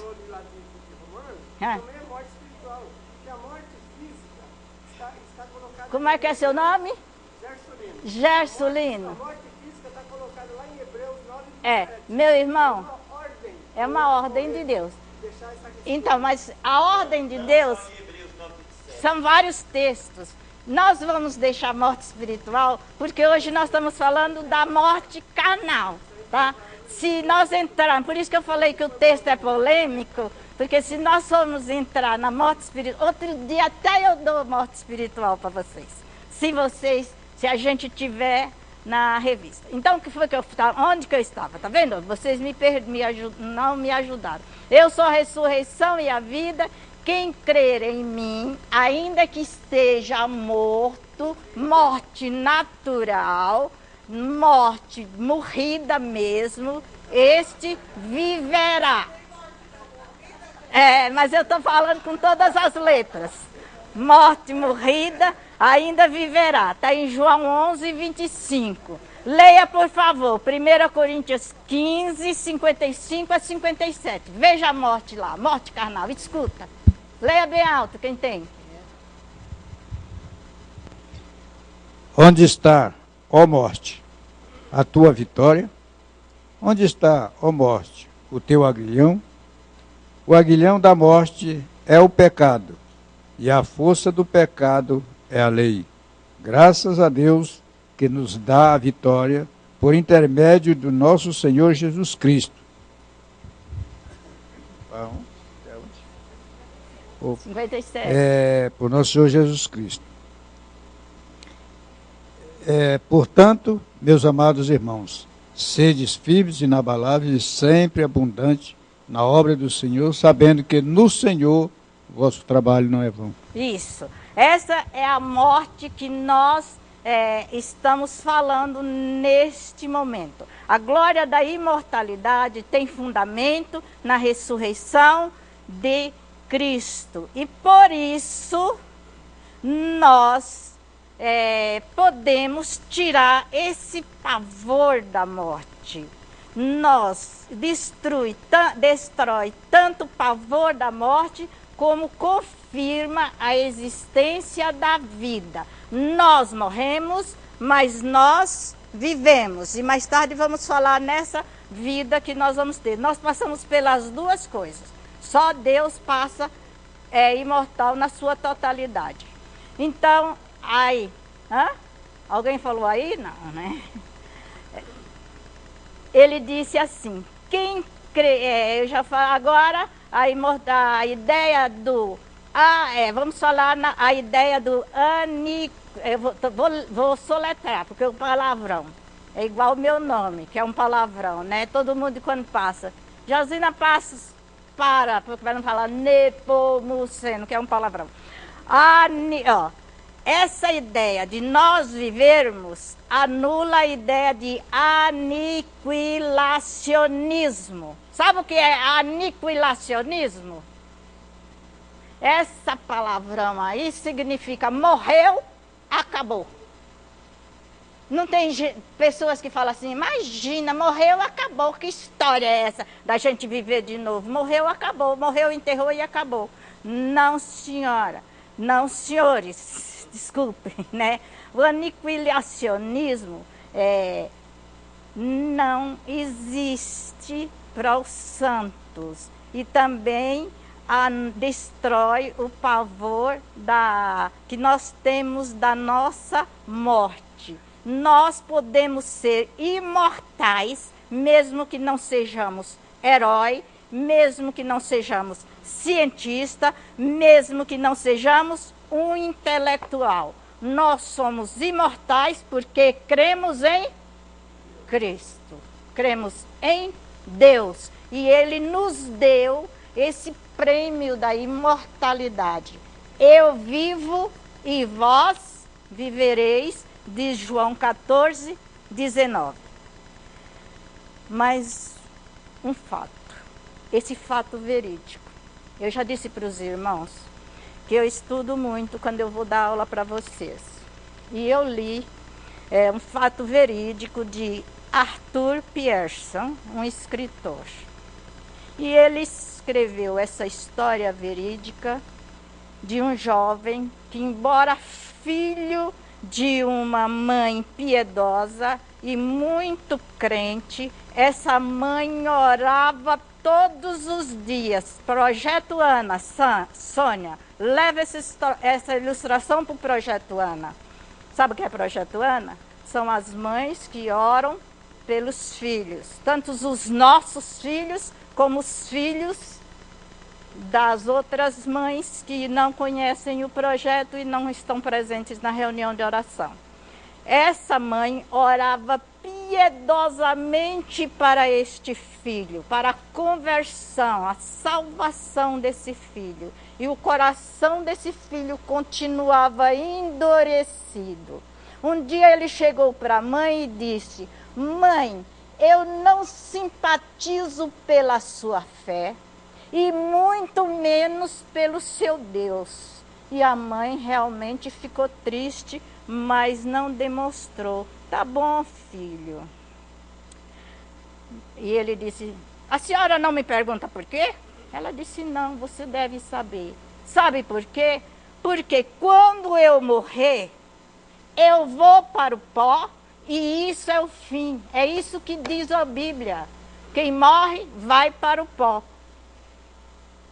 Como é que é seu nome? Gersulino. A morte física está colocada lá em Hebreus 9:27. Meu irmão, é uma ordem de Deus. Então, mas a ordem de Deus são vários textos. Nós vamos deixar a morte espiritual, porque hoje nós estamos falando da morte carnal, tá? Se nós entrarmos, por isso que eu falei que o texto é polêmico, porque se nós formos entrar na morte espiritual, outro dia até eu dou morte espiritual para vocês. Se a gente tiver na revista. Então, o que foi que eu estava? Onde que eu estava? Tá vendo? Vocês não me ajudaram. Eu sou a ressurreição e a vida. Quem crer em mim, ainda que esteja morto, morte natural, morte morrida mesmo, este viverá. Mas eu estou falando com todas as letras. Morte morrida, ainda viverá. Está em João 11:25. Leia, por favor, 1 Coríntios 15, 55 a 57. Veja a morte lá, morte carnal, escuta. Leia bem alto, quem tem. Onde está, ó morte, a tua vitória? Onde está, ó morte, o teu aguilhão? O aguilhão da morte é o pecado, e a força do pecado é a lei. Graças a Deus que nos dá a vitória por intermédio do nosso Senhor Jesus Cristo. 57. Por nosso Senhor Jesus Cristo. Portanto, meus amados irmãos, sedes firmes, inabaláveis e sempre abundantes na obra do Senhor, sabendo que no Senhor vosso trabalho não é vão. Isso. Essa é a morte que nós estamos falando neste momento. A glória da imortalidade tem fundamento na ressurreição de Cristo. E por isso nós podemos tirar esse pavor da morte. Nós destrói tanto o pavor da morte como confirma a existência da vida. Nós morremos, mas nós vivemos. E mais tarde vamos falar nessa vida que nós vamos ter. Nós passamos pelas duas coisas. Só Deus passa imortal na sua totalidade. Então, aí... Alguém falou aí? Não, né? ele disse assim, quem crê, eu já falo agora, a ideia do, vamos falar a ideia do eu vou soletrar, porque é um palavrão, é igual o meu nome, que é um palavrão, né? Todo mundo quando passa, Josina Passos, porque vai não falar Nepomuceno, que é um palavrão. Essa ideia de nós vivermos anula a ideia de aniquilacionismo. Sabe o que é aniquilacionismo? Essa palavrão aí significa morreu, acabou. Não tem pessoas que falam assim, imagina, morreu, acabou. Que história é essa da gente viver de novo? Morreu, acabou. Morreu, enterrou e acabou. Não, senhora. Não, senhores. Desculpem, né? O aniquilacionismo não existe para os santos. E também destrói o pavor que nós temos da nossa morte. Nós podemos ser imortais, mesmo que não sejamos herói, mesmo que não sejamos cientista, mesmo que não sejamos um intelectual. Nós somos imortais porque cremos em Cristo, cremos em Deus. E Ele nos deu esse prêmio da imortalidade. Eu vivo e vós vivereis, diz João 14, 19. Mas um fato, esse fato verídico. Eu já disse para os irmãos que eu estudo muito quando eu vou dar aula para vocês. E eu li um fato verídico de Arthur Pierson, um escritor. E ele escreveu essa história verídica de um jovem que, embora filho de uma mãe piedosa e muito crente, essa mãe orava todos os dias. Projeto Ana, Sônia, leva essa ilustração para o Projeto Ana. Sabe o que é Projeto Ana? São as mães que oram pelos filhos, tanto os nossos filhos como os filhos das outras mães que não conhecem o projeto e não estão presentes na reunião de oração. Essa mãe orava piedosamente para este filho, para a conversão, a salvação desse filho. E o coração desse filho continuava endurecido. Um dia ele chegou para a mãe e disse: mãe, eu não simpatizo pela sua fé, e muito menos pelo seu Deus. E a mãe realmente ficou triste, mas não demonstrou. Tá bom, filho. E ele disse: a senhora não me pergunta por quê? Ela disse: não, você deve saber. Sabe por quê? Porque quando eu morrer, eu vou para o pó e isso é o fim. É isso que diz a Bíblia. Quem morre vai para o pó.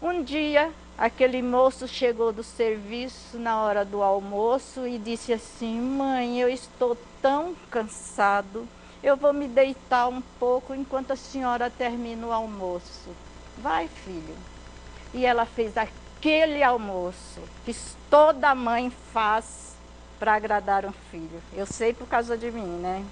Um dia, aquele moço chegou do serviço na hora do almoço e disse assim: mãe, eu estou tão cansado, eu vou me deitar um pouco enquanto a senhora termina o almoço. Vai, filho. E ela fez aquele almoço que toda mãe faz para agradar um filho. Eu sei por causa de mim, né?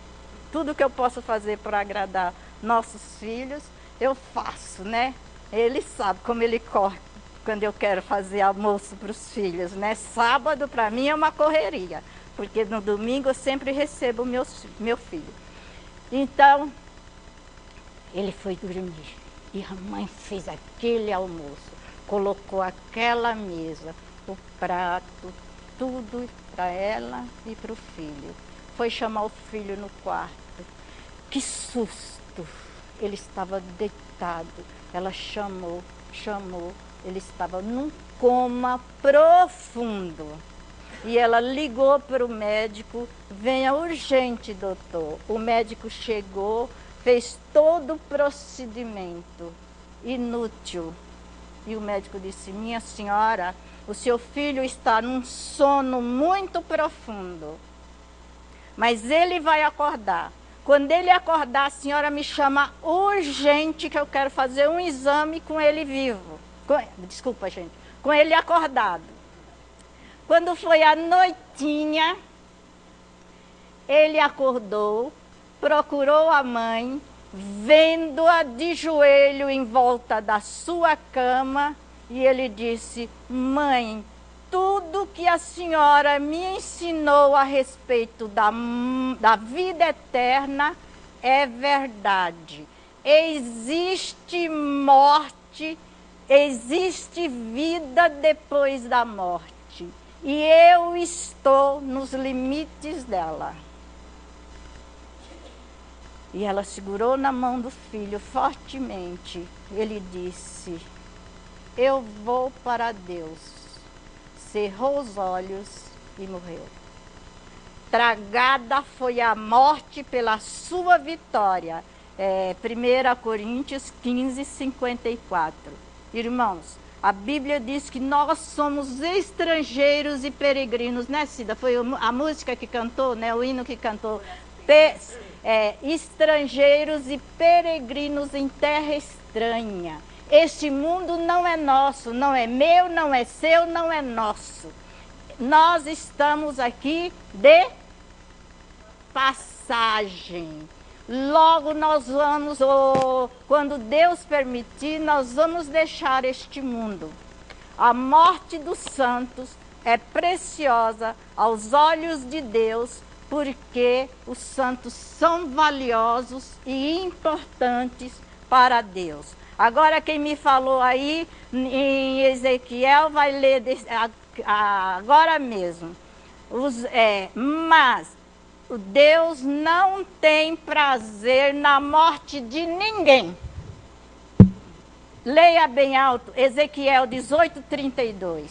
Tudo que eu posso fazer para agradar nossos filhos, eu faço, né? Ele sabe como ele corre quando eu quero fazer almoço para os filhos, né? Sábado, para mim, é uma correria, porque no domingo eu sempre recebo meu filho. Então, ele foi dormir e a mãe fez aquele almoço, colocou aquela mesa, o prato, tudo para ela e para o filho. Foi chamar o filho no quarto. Que susto! Ele estava deitado. Ela chamou, ele estava num coma profundo. E ela ligou para o médico: venha urgente, doutor. O médico chegou, fez todo o procedimento, inútil. E o médico disse: minha senhora, o seu filho está num sono muito profundo, mas ele vai acordar. Quando ele acordar, a senhora me chama urgente, que eu quero fazer um exame com ele vivo. Desculpa, gente. Com ele acordado. Quando foi a noitinha, ele acordou, procurou a mãe, vendo-a de joelho em volta da sua cama, e ele disse: mãe, tudo que a senhora me ensinou a respeito da vida eterna é verdade. Existe morte, existe vida depois da morte. E eu estou nos limites dela. E ela segurou na mão do filho fortemente. Ele disse: eu vou para Deus. Cerrou os olhos e morreu. Tragada foi a morte pela sua vitória. 1 Coríntios 15, 54. Irmãos, a Bíblia diz que nós somos estrangeiros e peregrinos, né, Cida? Foi a música que cantou, né? O hino que cantou. Estrangeiros e peregrinos em terra estranha. Este mundo não é nosso, não é meu, não é seu, não é nosso. Nós estamos aqui de passagem. Logo nós vamos, quando Deus permitir, nós vamos deixar este mundo. A morte dos santos é preciosa aos olhos de Deus, porque os santos são valiosos e importantes para Deus. Agora quem me falou aí em Ezequiel vai ler agora mesmo. Mas Deus não tem prazer na morte de ninguém. Leia bem alto, Ezequiel 18:32.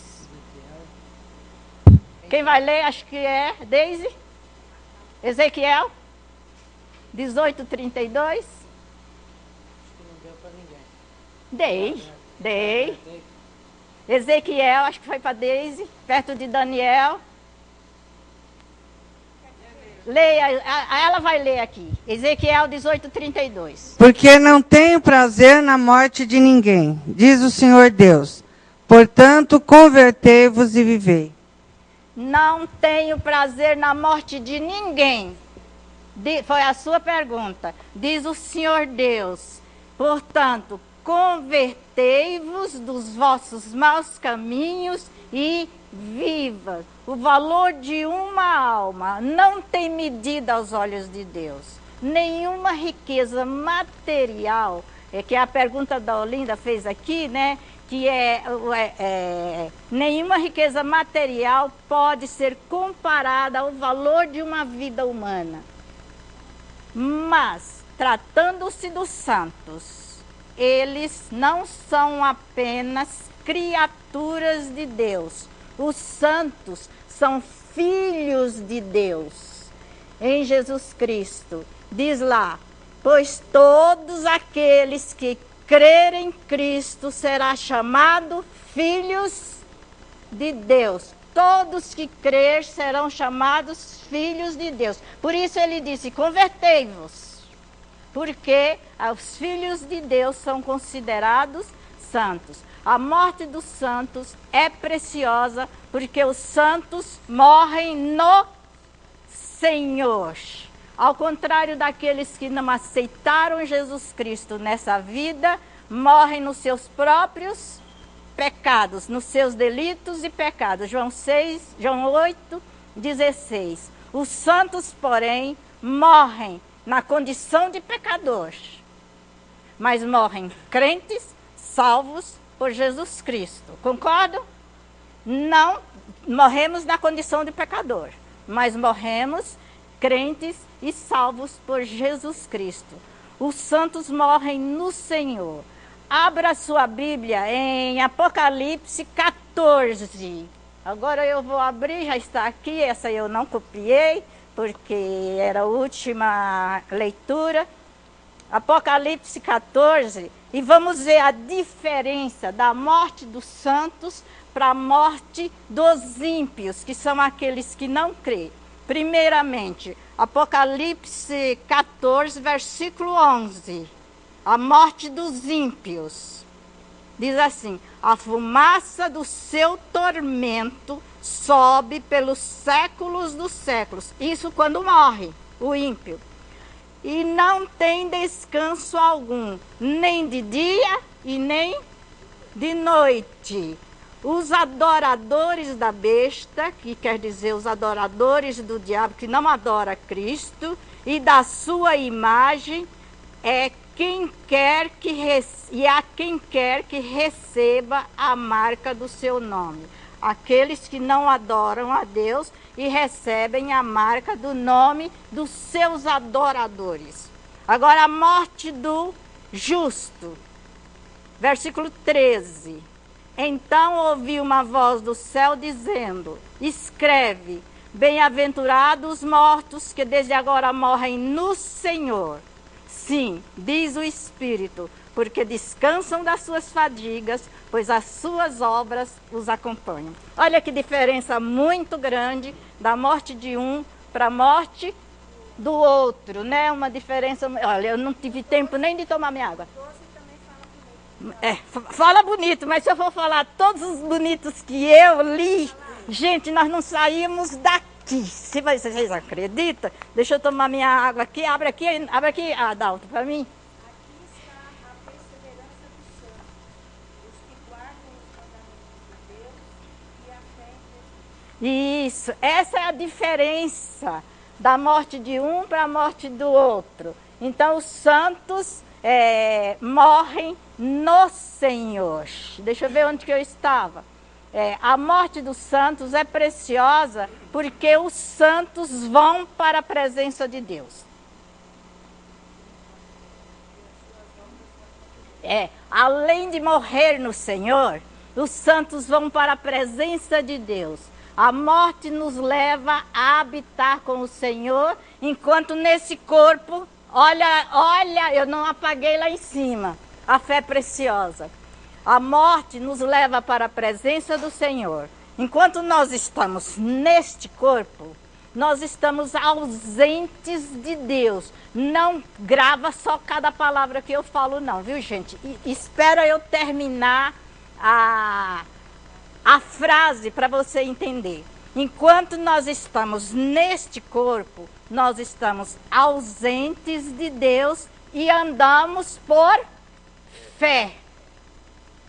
Quem vai ler, acho que é Deise. Ezequiel 18:32. Dei. Ezequiel, acho que foi para Deise, perto de Daniel. Leia, ela vai ler aqui. Ezequiel 18:32. Porque não tenho prazer na morte de ninguém, diz o Senhor Deus. Portanto, convertei-vos e vivei. Não tenho prazer na morte de ninguém. Foi a sua pergunta. Diz o Senhor Deus. Portanto, convertei-vos dos vossos maus caminhos e viva. O valor de uma alma não tem medida aos olhos de Deus. Nenhuma riqueza material, que a pergunta da Olinda fez aqui, né? Que nenhuma riqueza material pode ser comparada ao valor de uma vida humana. Mas, tratando-se dos santos, eles não são apenas criaturas de Deus. Os santos são filhos de Deus. Em Jesus Cristo, diz lá: pois todos aqueles que crerem em Cristo será chamado filhos de Deus. Todos que crer serão chamados filhos de Deus. Por isso ele disse: convertei-vos. Porque os filhos de Deus são considerados santos. A morte dos santos é preciosa, porque os santos morrem no Senhor. Ao contrário daqueles que não aceitaram Jesus Cristo nessa vida, morrem nos seus próprios pecados, nos seus delitos e pecados. João 8:16. Os santos, porém, morrem na condição de pecador, mas morrem crentes, salvos por Jesus Cristo. Concordam? Não morremos na condição de pecador, mas morremos crentes e salvos por Jesus Cristo. Os santos morrem no Senhor. Abra sua Bíblia em Apocalipse 14. Agora eu vou abrir, já está aqui, essa eu não copiei, porque era a última leitura. Apocalipse 14, e vamos ver a diferença da morte dos santos para a morte dos ímpios, que são aqueles que não creem. Primeiramente, Apocalipse 14, versículo 11. A morte dos ímpios. Diz assim: a fumaça do seu tormento sobe pelos séculos dos séculos. Isso quando morre o ímpio. E não tem descanso algum, nem de dia e nem de noite. Os adoradores da besta, que quer dizer os adoradores do diabo, que não adora Cristo, e da sua imagem, é quem quer que e a quem quer que receba a marca do seu nome. Aqueles que não adoram a Deus e recebem a marca do nome dos seus adoradores. Agora, a morte do justo. Versículo 13. Então ouvi uma voz do céu dizendo: escreve, bem-aventurados os mortos que desde agora morrem no Senhor. Sim, diz o Espírito, porque descansam das suas fadigas, pois as suas obras os acompanham. Olha que diferença muito grande da morte de um para a morte do outro, né? Uma diferença... Olha, eu não tive tempo nem de tomar minha água. Fala bonito, mas se eu for falar todos os bonitos que eu li, gente, nós não saímos daqui. Se vocês acreditam, deixa eu tomar minha água aqui. Abre aqui, Adalto, para mim. Aqui está a perseverança dos santos, os que guardam os mandamentos de Deus e a fé em Jesus. Isso, essa é a diferença da morte de um para a morte do outro. Então, os santos morrem no Senhor. Deixa eu ver onde que eu estava. A morte dos santos é preciosa porque os santos vão para a presença de Deus. Além de morrer no Senhor, os santos vão para a presença de Deus. A morte nos leva a habitar com o Senhor, enquanto nesse corpo, olha, eu não apaguei lá em cima, a fé preciosa. A morte nos leva para a presença do Senhor. Enquanto nós estamos neste corpo, nós estamos ausentes de Deus. Não grava só cada palavra que eu falo não, viu, gente? Espera eu terminar a frase para você entender. Enquanto nós estamos neste corpo, nós estamos ausentes de Deus e andamos por fé.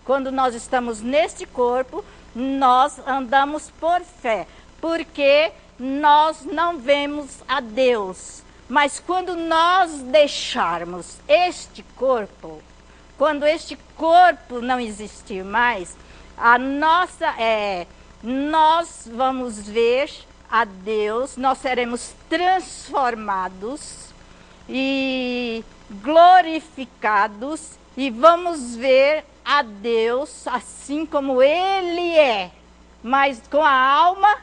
Quando nós estamos neste corpo, nós andamos por fé, porque nós não vemos a Deus. Mas quando nós deixarmos este corpo, quando este corpo não existir mais, nós vamos ver a Deus, nós seremos transformados e glorificados e vamos ver a Deus assim como Ele é, mas com a alma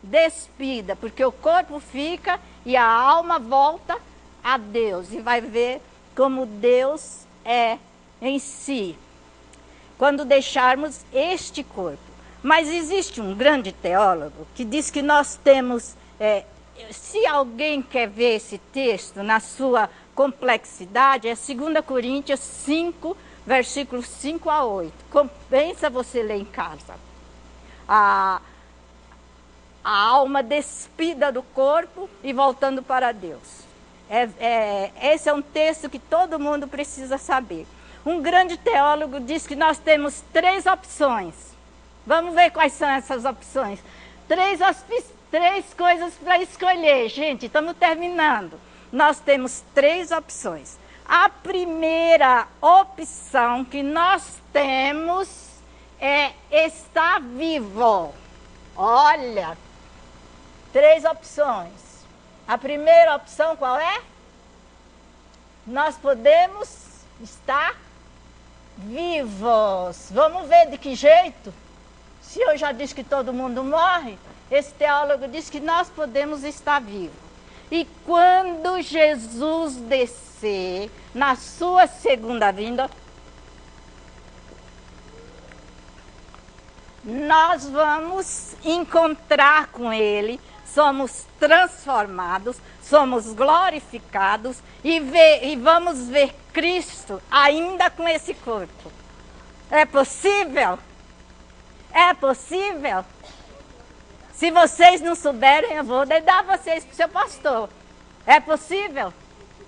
despida, porque o corpo fica e a alma volta a Deus e vai ver como Deus é em si, quando deixarmos este corpo. Mas existe um grande teólogo que diz que nós temos, se alguém quer ver esse texto na sua complexidade, é 2 Coríntios 5, versículos 5 a 8. Compensa você ler em casa. A alma despida do corpo e voltando para Deus. Esse é um texto que todo mundo precisa saber. Um grande teólogo diz que nós temos 3 opções. Vamos ver quais são essas opções. 3 coisas para escolher, gente. Estamos terminando. Nós temos 3 opções. A primeira opção que nós temos é estar vivo. Olha, 3 opções. A primeira opção qual é? Nós podemos estar vivos. Vamos ver de que jeito? Se eu já disse que todo mundo morre, esse teólogo diz que nós podemos estar vivos. E quando Jesus descer na sua segunda vinda, nós vamos encontrar com Ele somos transformados, somos glorificados e vamos ver Cristo ainda com esse corpo. É possível? É possível? Se vocês não souberem, eu vou dar vocês para o seu pastor. É possível?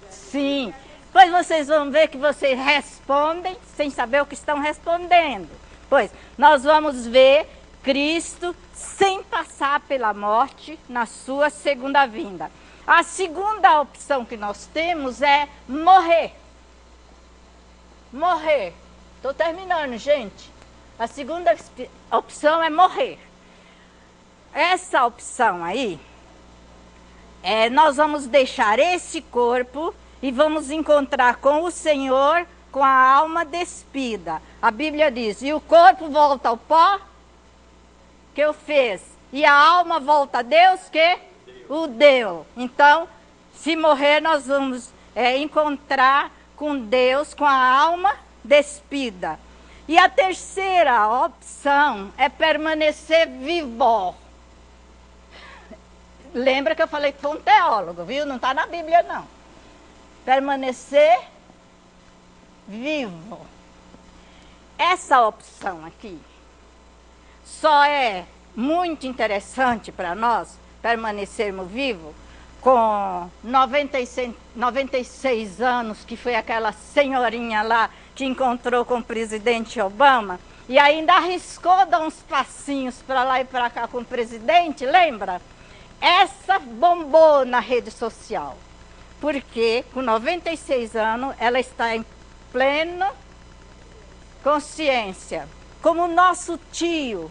Sim. Pois vocês vão ver que vocês respondem sem saber o que estão respondendo. Pois nós vamos ver Cristo sem passar pela morte na sua segunda vinda. A segunda opção que nós temos é morrer. Morrer. Estou terminando, gente. A segunda opção é morrer. Essa opção aí, nós vamos deixar esse corpo e vamos encontrar com o Senhor com a alma despida. A Bíblia diz, e o corpo volta ao pó que o fez, e a alma volta a Deus que o deu. Então, se morrer, nós vamos encontrar com Deus com a alma despida. E a terceira opção é permanecer vivo. Lembra que eu falei que foi um teólogo, viu? Não está na Bíblia, não. Permanecer vivo. Essa opção aqui só é muito interessante para nós permanecermos vivos com 96 anos, que foi aquela senhorinha lá que encontrou com o presidente Obama e ainda arriscou dar uns passinhos para lá e para cá com o presidente, lembra? Essa bombou na rede social, porque com 96 anos ela está em plena consciência. Como o nosso tio,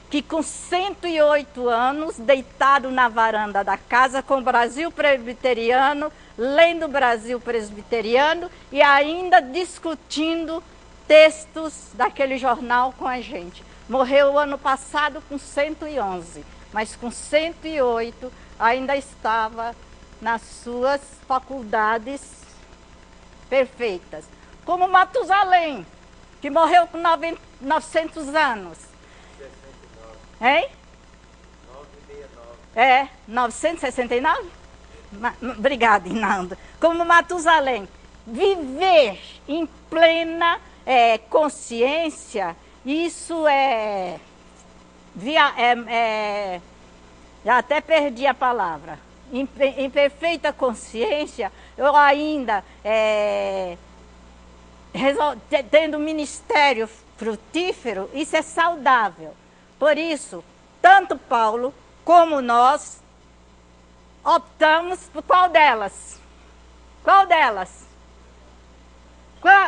que com 108 anos, deitado na varanda da casa com o Brasil Presbiteriano, lendo o Brasil Presbiteriano e ainda discutindo textos daquele jornal com a gente. Morreu o ano passado com 111. Mas com 108 ainda estava nas suas faculdades perfeitas. Como Matusalém, que morreu com 900 anos. 69. Hein? 969. 969? Obrigada, Inando. Como Matusalém. Viver em plena consciência, isso já até perdi a palavra. Em perfeita consciência, eu ainda tendo ministério frutífero, isso é saudável. Por isso, tanto Paulo como nós optamos por qual delas? Qual delas?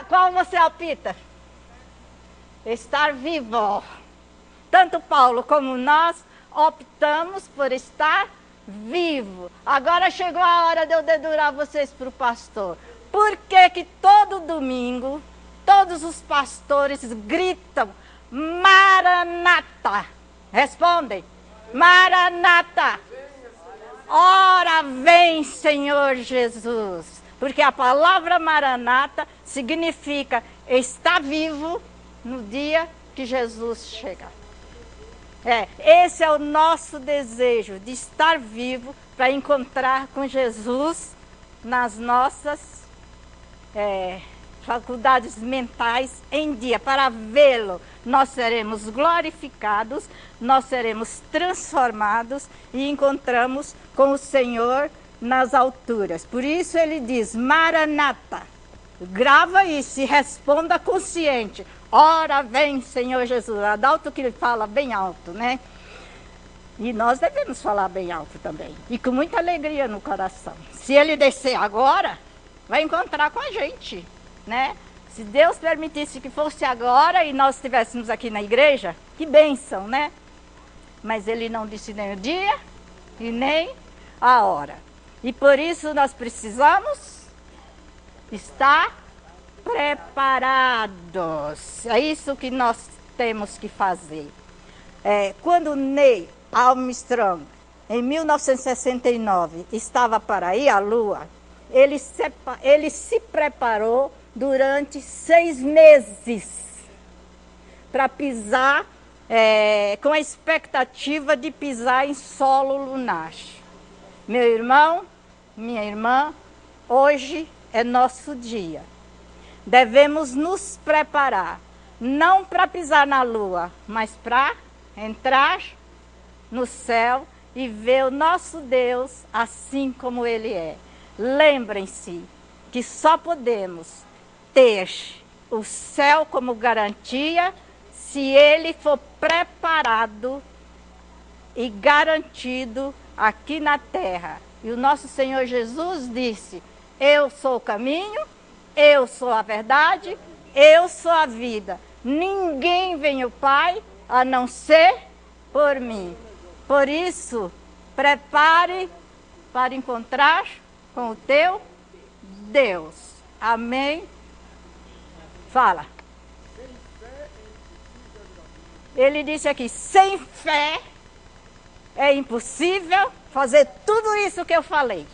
Qual você opta? Estar vivo. Tanto Paulo como nós optamos por estar vivo. Agora chegou a hora de eu dedurar vocês para o pastor. Por que que todo domingo, todos os pastores gritam, Maranata? Respondem, Maranata. Ora vem, Senhor Jesus. Porque a palavra Maranata significa estar vivo no dia que Jesus chegar. Esse é o nosso desejo, de estar vivo para encontrar com Jesus nas nossas faculdades mentais em dia. Para vê-lo, nós seremos glorificados, nós seremos transformados e encontramos com o Senhor nas alturas. Por isso ele diz, Maranata. Grava isso e responda consciente. Ora vem, Senhor Jesus. Adalto que ele fala bem alto, né? E nós devemos falar bem alto também. E com muita alegria no coração. Se ele descer agora, vai encontrar com a gente, né? Se Deus permitisse que fosse agora e nós estivéssemos aqui na igreja, que bênção, né? Mas ele não disse nem o dia e nem a hora. E por isso nós precisamos estar preparados. É isso que nós temos que fazer. Quando Neil Armstrong, em 1969, estava para ir à Lua, ele se preparou durante 6 meses para pisar com a expectativa de pisar em solo lunar. Meu irmão, minha irmã, hoje é nosso dia. Devemos nos preparar, não para pisar na lua, mas para entrar no céu e ver o nosso Deus assim como Ele é. Lembrem-se que só podemos ter o céu como garantia se Ele for preparado e garantido aqui na terra. E o nosso Senhor Jesus disse: eu sou o caminho, eu sou a verdade, eu sou a vida. Ninguém vem ao Pai a não ser por mim. Por isso, prepare para encontrar com o teu Deus. Amém? Fala. Ele disse aqui, sem fé é impossível fazer tudo isso que eu falei.